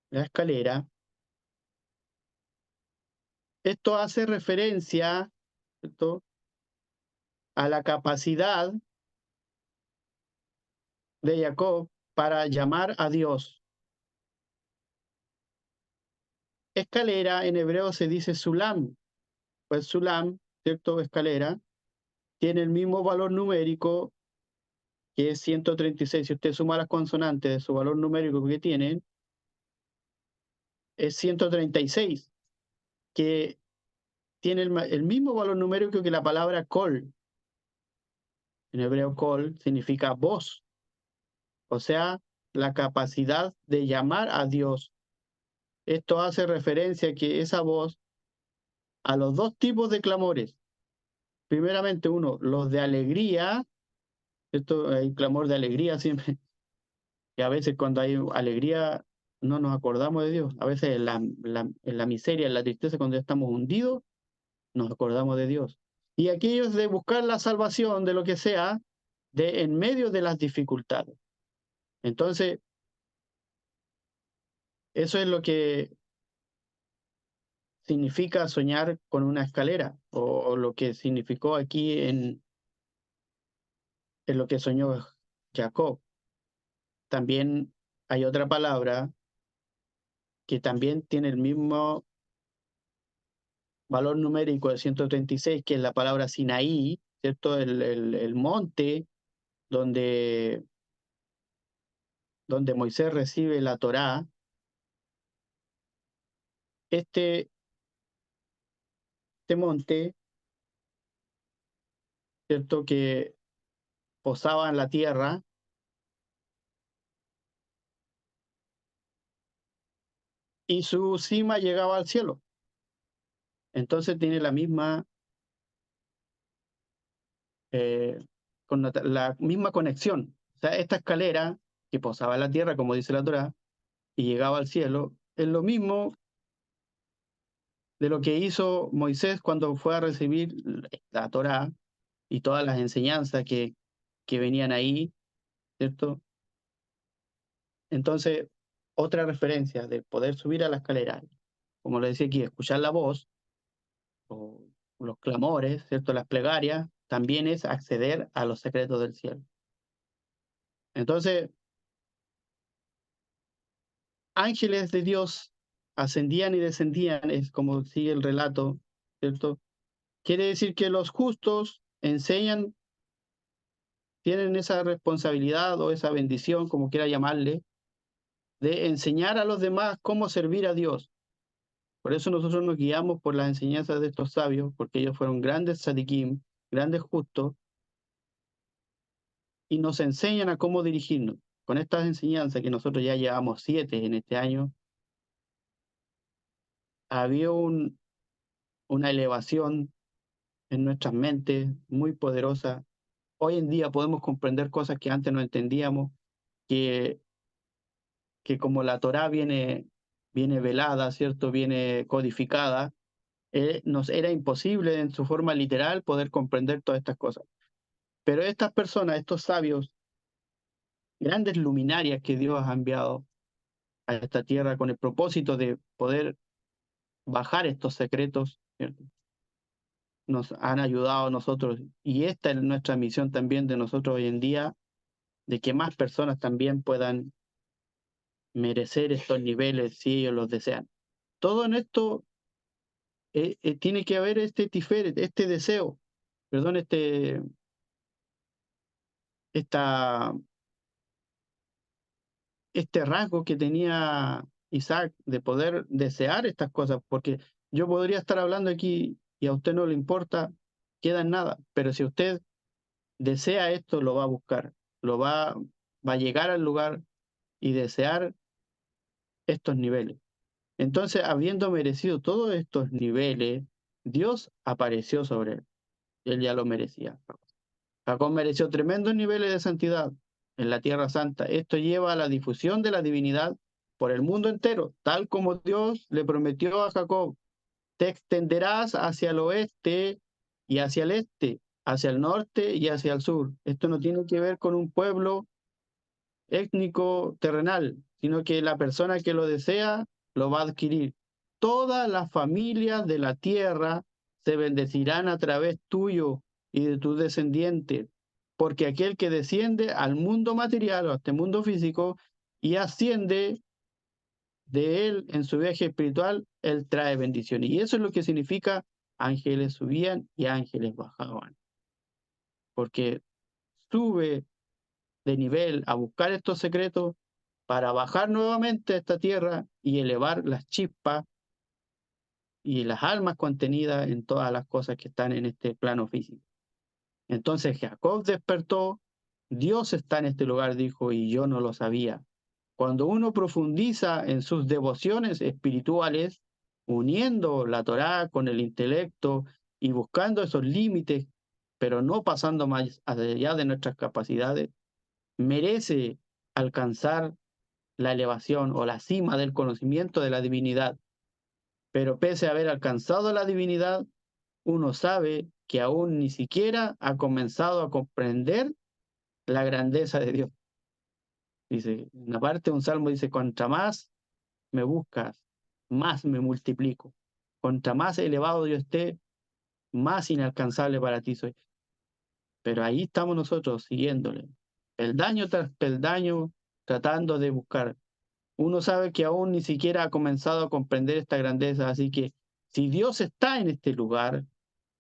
La escalera. Esto hace referencia, ¿cierto?, a la capacidad de Jacob para llamar a Dios. Escalera en hebreo se dice sulam. Pues sulam, ¿cierto? Escalera, tiene el mismo valor numérico que es 136. Si usted suma las consonantes de su valor numérico que tiene, es 136, que tiene el mismo valor numérico que la palabra kol. En hebreo kol significa voz, o sea, la capacidad de llamar a Dios. Esto hace referencia que esa voz a los dos tipos de clamores. Primeramente, uno, los de alegría. Esto hay clamor de alegría siempre, que a veces cuando hay alegría no nos acordamos de Dios. A veces en la miseria, en la tristeza, cuando ya estamos hundidos, nos acordamos de Dios. Y aquellos de buscar la salvación de lo que sea, en medio de las dificultades. Entonces, eso es lo que significa soñar con una escalera, o lo que significó aquí en lo que soñó Jacob. También hay otra palabra que también tiene el mismo valor numérico de 136, que es la palabra Sinaí, ¿cierto? El monte donde, donde Moisés recibe la Torá. Este, este monte, ¿cierto? Que posaba en la tierra, y su cima llegaba al cielo. Entonces tiene la misma, la misma conexión. O sea, esta escalera que posaba en la tierra, como dice la Torá, y llegaba al cielo, es lo mismo de lo que hizo Moisés cuando fue a recibir la Torá y todas las enseñanzas que venían ahí, ¿cierto? Entonces, otra referencia de poder subir a la escalera, como le decía aquí, escuchar la voz o los clamores, ¿cierto? Las plegarias, también es acceder a los secretos del cielo. Entonces, ángeles de Dios ascendían y descendían, es como sigue el relato, ¿cierto? Quiere decir que los justos enseñan, tienen esa responsabilidad o esa bendición, como quiera llamarle, de enseñar a los demás cómo servir a Dios. Por eso nosotros nos guiamos por las enseñanzas de estos sabios, porque ellos fueron grandes tzadikim, grandes justos, y nos enseñan a cómo dirigirnos. Con estas enseñanzas, que nosotros ya llevamos 7 en este año, había una elevación en nuestras mentes muy poderosa. Hoy en día podemos comprender cosas que antes no entendíamos, que, que como la Torá viene velada, ¿cierto? Viene codificada, nos era imposible en su forma literal poder comprender todas estas cosas. Pero estas personas, estos sabios, grandes luminarias que Dios ha enviado a esta tierra con el propósito de poder bajar estos secretos, ¿cierto? Nos han ayudado a nosotros, y esta es nuestra misión también de nosotros hoy en día, de que más personas también puedan merecer estos niveles si ellos los desean. Todo en esto tiene que haber este tiferet, este deseo, perdón, esta, este rasgo que tenía Isaac de poder desear estas cosas, porque yo podría estar hablando aquí y a usted no le importa, queda en nada, pero si usted desea esto, lo va a buscar, va a llegar al lugar y desear estos niveles. Entonces, habiendo merecido todos estos niveles, Dios apareció sobre él. Él ya lo merecía. Jacob mereció tremendos niveles de santidad en la Tierra Santa. Esto lleva a la difusión de la divinidad por el mundo entero, tal como Dios le prometió a Jacob: te extenderás hacia el oeste y hacia el este, hacia el norte y hacia el sur. Esto no tiene que ver con un pueblo étnico terrenal, sino que la persona que lo desea lo va a adquirir. Todas las familias de la tierra se bendecirán a través tuyo y de tus descendientes, porque aquel que desciende al mundo material o a este mundo físico y asciende de él en su viaje espiritual, él trae bendiciones. Y eso es lo que significa ángeles subían y ángeles bajaban, porque sube de nivel a buscar estos secretos para bajar nuevamente a esta tierra y elevar las chispas y las almas contenidas en todas las cosas que están en este plano físico. Entonces Jacob despertó, Dios está en este lugar, dijo, y yo no lo sabía. Cuando uno profundiza en sus devociones espirituales, uniendo la Torá con el intelecto y buscando esos límites, pero no pasando más allá de nuestras capacidades, merece alcanzar la elevación o la cima del conocimiento de la divinidad. Pero pese a haber alcanzado la divinidad, uno sabe que aún ni siquiera ha comenzado a comprender la grandeza de Dios. Dice, en una parte un salmo dice, contra más me buscas, más me multiplico. Contra más elevado yo esté, más inalcanzable para ti soy. Pero ahí estamos nosotros siguiéndole, peldaño tras peldaño, tratando de buscar. uno sabe que aún ni siquiera ha comenzado a comprender esta grandeza. Así que si Dios está en este lugar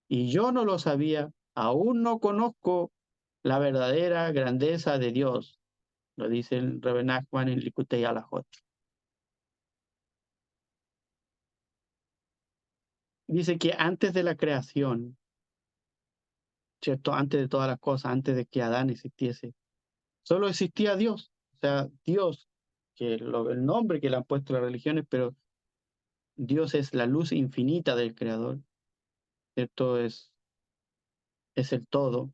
y yo no lo sabía, aún no conozco la verdadera grandeza de Dios, lo dice el Rebbe Nachman en Likutei Halachot. Dice que antes de la creación, ¿cierto? Antes de todas las cosas, antes de que Adán existiese, solo existía Dios. O sea, Dios, el nombre que le han puesto las religiones, pero Dios es la luz infinita del Creador, ¿cierto? Es el todo.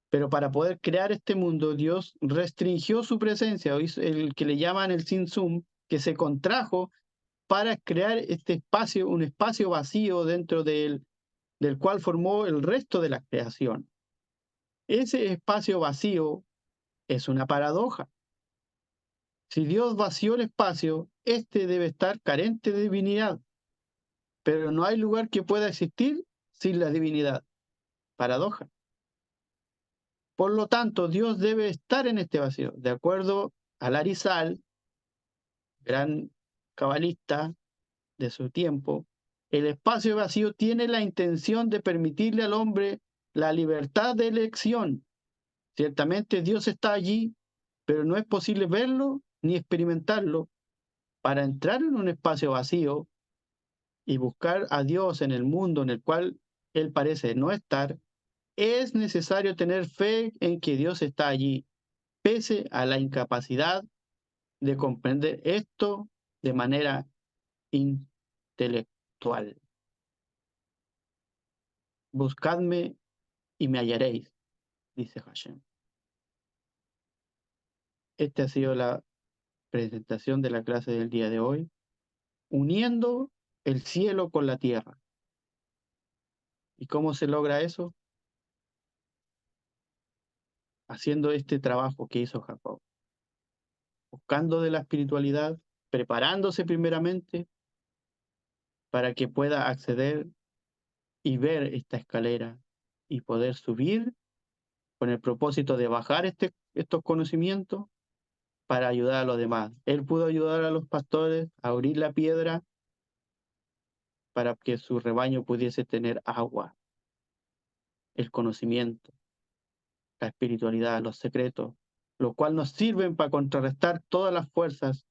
Pero para poder crear este mundo, Dios restringió su presencia, o hizo el que le llaman el Sin Sum, que se contrajo para crear este espacio, un espacio vacío dentro del cual formó el resto de la creación. Ese espacio vacío es una paradoja. Si Dios vació el espacio, este debe estar carente de divinidad, pero no hay lugar que pueda existir sin la divinidad. Paradoja. Por lo tanto, Dios debe estar en este vacío. De acuerdo al Arizal, gran cabalista de su tiempo, el espacio vacío tiene la intención de permitirle al hombre la libertad de elección. Ciertamente Dios está allí, pero no es posible verlo ni experimentarlo. Para entrar en un espacio vacío y buscar a Dios en el mundo en el cual Él parece no estar, es necesario tener fe en que Dios está allí, pese a la incapacidad de comprender esto de manera intelectual. Buscadme y me hallaréis, dice Hashem. Esta ha sido la presentación de la clase del día de hoy, uniendo el cielo con la tierra. ¿Y cómo se logra eso? Haciendo este trabajo que hizo Jacob, buscando de la espiritualidad, preparándose primeramente para que pueda acceder y ver esta escalera y poder subir con el propósito de bajar estos conocimientos para ayudar a los demás. Él pudo ayudar a los pastores a abrir la piedra para que su rebaño pudiese tener agua, el conocimiento, la espiritualidad, los secretos, lo cual nos sirven para contrarrestar todas las fuerzas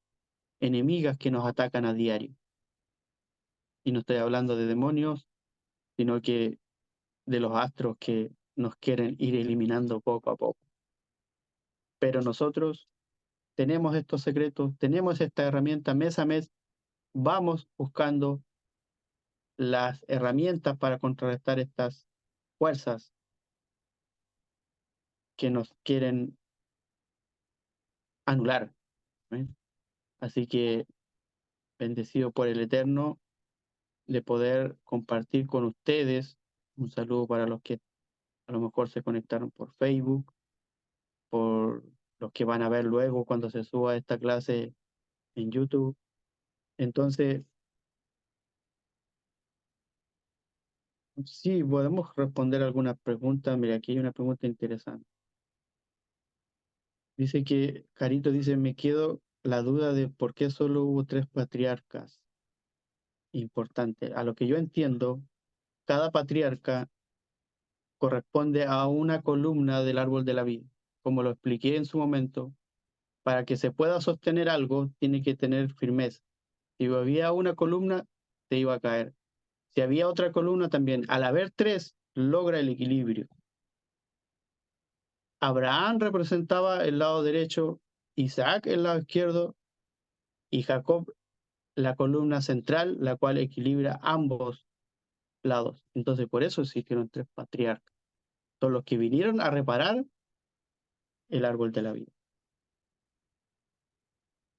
enemigas que nos atacan a diario. Y no estoy hablando de demonios, sino que de los astros que nos quieren ir eliminando poco a poco. Pero nosotros tenemos estos secretos, tenemos esta herramienta mes a mes, vamos buscando las herramientas para contrarrestar estas fuerzas que nos quieren anular, ¿eh? Así que bendecido por el Eterno de poder compartir con ustedes. Un saludo para los que a lo mejor se conectaron por Facebook, por los que van a ver luego cuando se suba esta clase en YouTube. Entonces, sí, podemos responder algunas preguntas. Mira, aquí hay una pregunta interesante. Dice que, Carito dice, me quedo la duda de por qué solo hubo 3 patriarcas. Importante. A lo que yo entiendo, cada patriarca corresponde a una columna del árbol de la vida. Como lo expliqué en su momento, para que se pueda sostener algo, tiene que tener firmeza. Si había una columna, se iba a caer. Si había otra columna también, al haber 3, logra el equilibrio. Abraham representaba el lado derecho, Isaac el lado izquierdo y Jacob la columna central, la cual equilibra ambos lados. Entonces, por eso existieron 3 patriarcas. Son los que vinieron a reparar el árbol de la vida.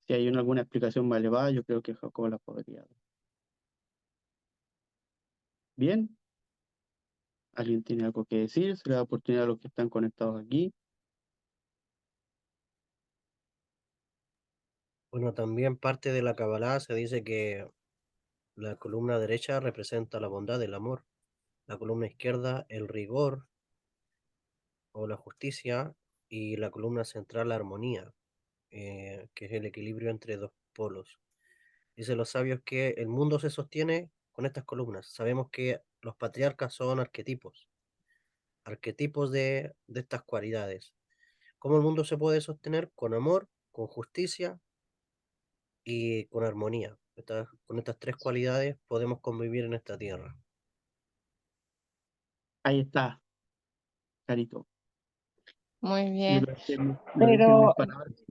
Si hay alguna explicación más elevada, yo creo que Jacob la podría dar. Bien, ¿alguien tiene algo que decir? Se le da oportunidad a los que están conectados aquí. Bueno, también parte de la Kabbalah se dice que la columna derecha representa la bondad, el amor, la columna izquierda el rigor o la justicia y la columna central la armonía, que es el equilibrio entre dos polos. Dicen los sabios que el mundo se sostiene con estas columnas. Sabemos que los patriarcas son arquetipos de estas cualidades. ¿Cómo el mundo se puede sostener? Con amor, con justicia y con armonía. Con estas tres cualidades podemos convivir en esta tierra. Ahí está, Carito. Muy Yo bien. lo dije en mis Pero, palabras.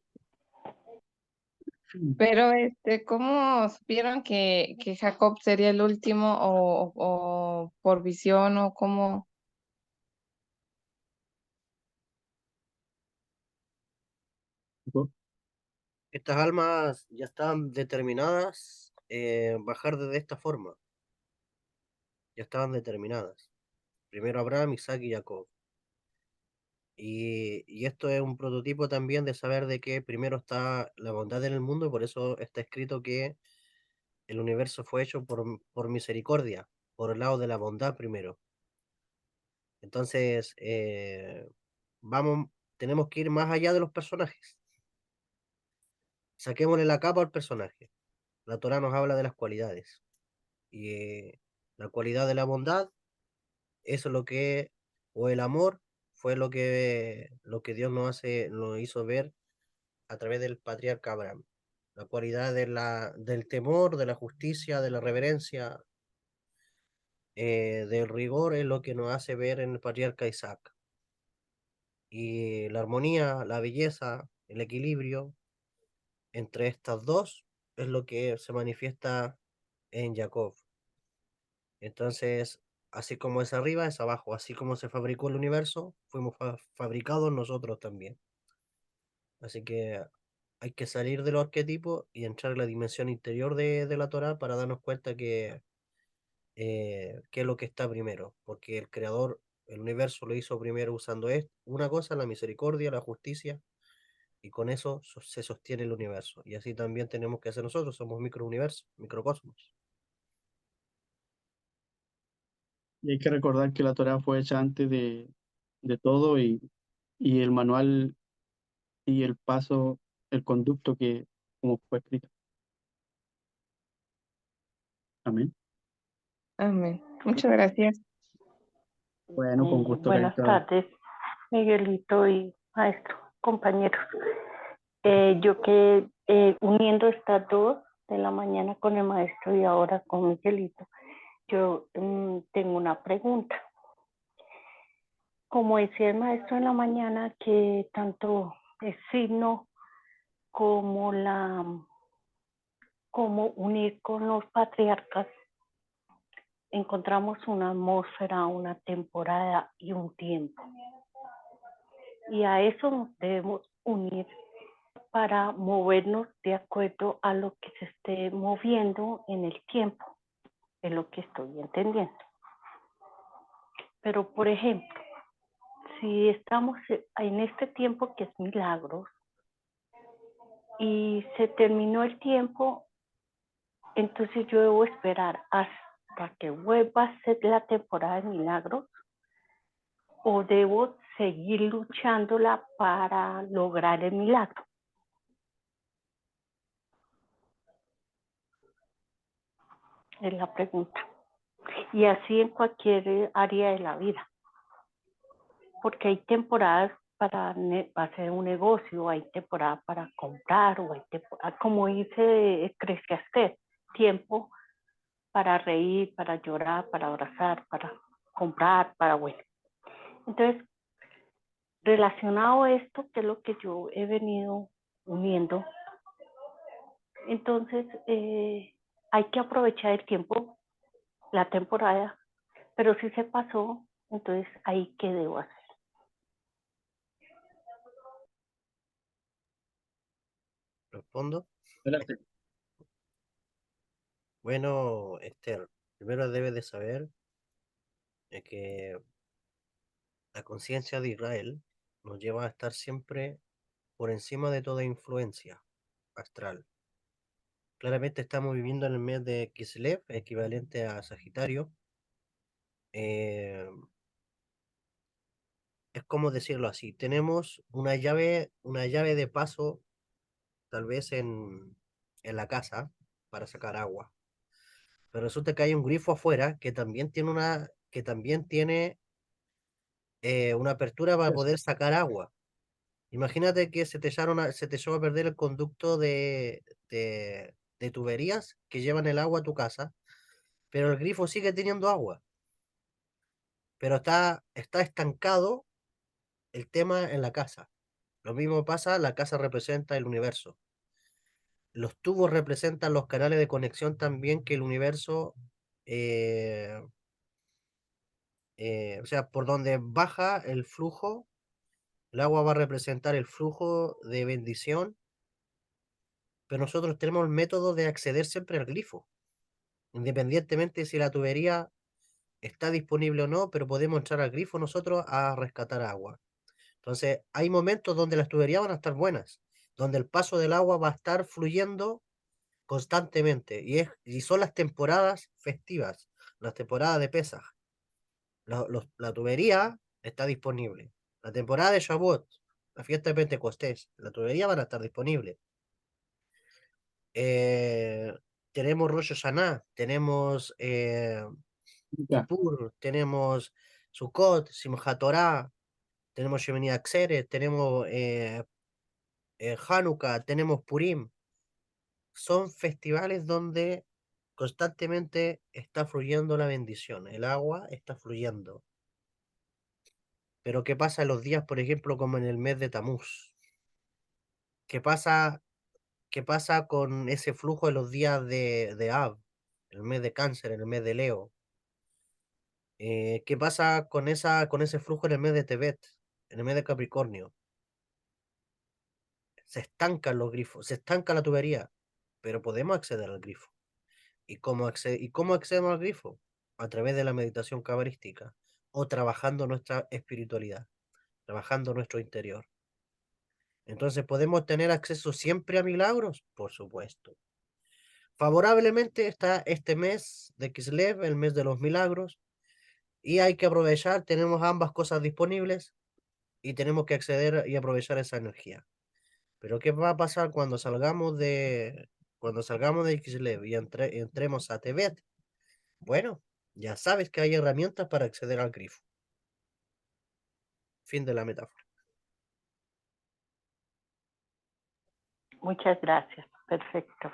pero ¿cómo supieron que Jacob sería el último o por visión o cómo? Estas almas ya estaban determinadas bajar de esta forma. Ya estaban determinadas. Primero Abraham, Isaac y Jacob. Y esto es un prototipo también de saber de que primero está la bondad en el mundo, y por eso está escrito que el universo fue hecho por misericordia, por el lado de la bondad primero. Entonces, vamos, tenemos que ir más allá de los personajes. Saquémosle la capa al personaje. La Torá nos habla de las cualidades. Y la cualidad de la bondad, eso es lo que, o el amor, fue lo que Dios nos hizo ver a través del patriarca Abraham. La cualidad del temor, de la justicia, de la reverencia, del rigor es lo que nos hace ver en el patriarca Isaac. Y la armonía, la belleza, el equilibrio entre estas dos es lo que se manifiesta en Jacob. Entonces, así como es arriba, es abajo. Así como se fabricó el universo, fuimos fabricados nosotros también. Así que hay que salir de los arquetipos y entrar en la dimensión interior de la Torah para darnos cuenta qué es lo que está primero. Porque el creador, el universo lo hizo primero usando una cosa, la misericordia, la justicia, y con eso se sostiene el universo. Y así también tenemos que hacer nosotros, somos microuniversos, microcosmos. Y hay que recordar que la Torah fue hecha antes de todo y el manual y el paso, el conducto que como fue escrito. Amén. Amén. Muchas gracias. Bueno, con gusto, Buenas Carito. tardes, Miguelito y maestro, compañeros. Yo que uniendo estas dos de la mañana con el maestro y ahora con Miguelito, yo tengo una pregunta. Como decía el maestro en la mañana, que tanto el signo como como unir con los patriarcas, encontramos una atmósfera, una temporada y un tiempo. Y a eso nos debemos unir para movernos de acuerdo a lo que se esté moviendo en el tiempo, es lo que estoy entendiendo. Pero, por ejemplo, si estamos en este tiempo que es milagros y se terminó el tiempo, entonces yo debo esperar hasta que vuelva a ser la temporada de milagros o debo seguir luchándola para lograr el milagro. Es la pregunta. Y así en cualquier área de la vida. Porque hay temporadas para hacer un negocio, hay temporadas para comprar, o hay temporadas, como dice Eclesiastés, tiempo para reír, para llorar, para abrazar, para comprar, para bueno. Entonces, relacionado a esto, que es lo que yo he venido uniendo, entonces hay que aprovechar el tiempo, la temporada, pero si se pasó, entonces ahí qué debo hacer. ¿Respondo? Espérate. Bueno, Esther, primero debes de saber que la conciencia de Israel nos lleva a estar siempre por encima de toda influencia astral. Claramente estamos viviendo en el mes de Kislev, equivalente a Sagitario. Eh, es como decirlo así, tenemos una llave de paso, tal vez en la casa para sacar agua. Pero resulta que hay un grifo afuera que también tiene una apertura para poder sacar agua. Imagínate que se te echó a perder el conducto de tuberías que llevan el agua a tu casa, pero el grifo sigue teniendo agua, pero está estancado el tema en la casa. Lo mismo pasa, la casa representa el universo. Los tubos representan los canales de conexión también que el universo, eh, o sea, por donde baja el flujo, el agua va a representar el flujo de bendición, pero nosotros tenemos el método de acceder siempre al grifo, independientemente si la tubería está disponible o no, pero podemos entrar al grifo nosotros a rescatar agua. Entonces, hay momentos donde las tuberías van a estar buenas, donde el paso del agua va a estar fluyendo constantemente, y son las temporadas festivas, las temporadas de Pesaj. La tubería está disponible. La temporada de Shavuot, la fiesta de Pentecostés, la tubería van a estar disponibles. Eh, tenemos Rosh Hashanah, tenemos Ya, Kippur, tenemos Sukkot, Simchat Torah, tenemos Shemini Atzeret, tenemos Hanukkah, tenemos Purim. Son festivales donde constantemente está fluyendo la bendición, el agua está fluyendo. Pero ¿qué pasa en los días, por ejemplo, como en el mes de Tamuz? ¿Qué pasa, qué pasa con ese flujo en los días de Av, el mes de Cáncer, en el mes de Leo? ¿Qué pasa con ese flujo en el mes de Tebet, en el mes de Capricornio? Se estancan los grifos, se estanca la tubería, pero podemos acceder al grifo. ¿Y cómo accedemos al grifo? A través de la meditación cabalística o trabajando nuestra espiritualidad, trabajando nuestro interior. Entonces, ¿podemos tener acceso siempre a milagros? Por supuesto. Favorablemente está este mes de Kislev, el mes de los milagros, y hay que aprovechar, tenemos ambas cosas disponibles y tenemos que acceder y aprovechar esa energía. Pero ¿qué va a pasar cuando salgamos de Kislev y entremos a Tebet? Bueno, ya sabes que hay herramientas para acceder al grifo. Fin de la metáfora. Muchas gracias. Perfecto.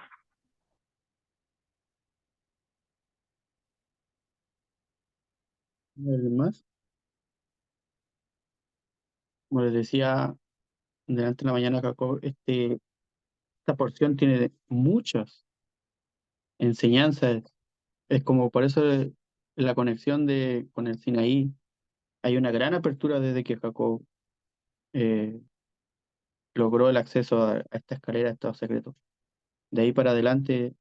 ¿alguien más? Como les decía delante de la mañana, Jacob, esta porción tiene muchas enseñanzas. Es como por eso la conexión con el Sinaí. Hay una gran apertura desde que Jacob eh, logró el acceso a esta escalera, a estos secretos. De ahí para adelante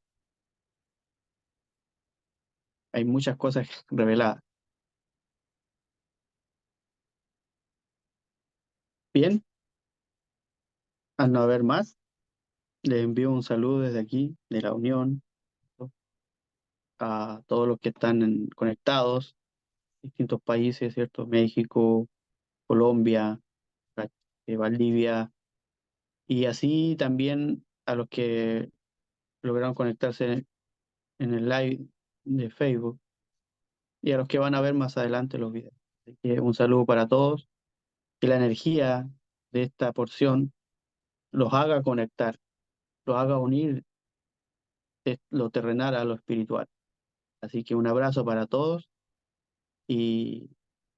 hay muchas cosas reveladas. Bien, al no haber más, les envío un saludo desde aquí, de la Unión, ¿no? A todos los que están conectados, distintos países, ¿cierto? México, Colombia, Valdivia, y así también a los que lograron conectarse en el live de Facebook y a los que van a ver más adelante los videos. Así que un saludo para todos, que la energía de esta porción los haga conectar, los haga unir lo terrenal a lo espiritual. Así que un abrazo para todos y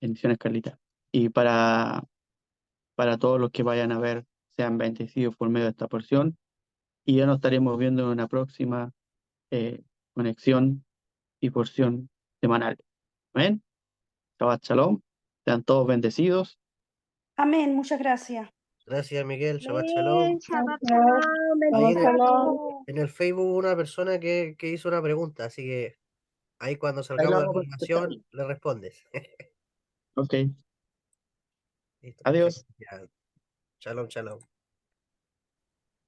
bendiciones, Carlita. Y para todos los que vayan a ver, sean bendecidos por medio de esta porción. Y ya nos estaremos viendo en una próxima conexión y porción semanal. Amén. Shabbat Shalom. Sean todos bendecidos. Amén, muchas gracias. Gracias, Miguel. Shabbat Amén, Shalom. Shabbat Gracias. Shalom, Ahí Shabbat bendiciones a shalom. todos. en el Facebook hubo una persona que hizo una pregunta, así que ahí cuando Ahí la salgamos de la vamos a contestar. grabación le respondes. Ok. Listo, Adiós. perfecto. Ya. Shalom, shalom.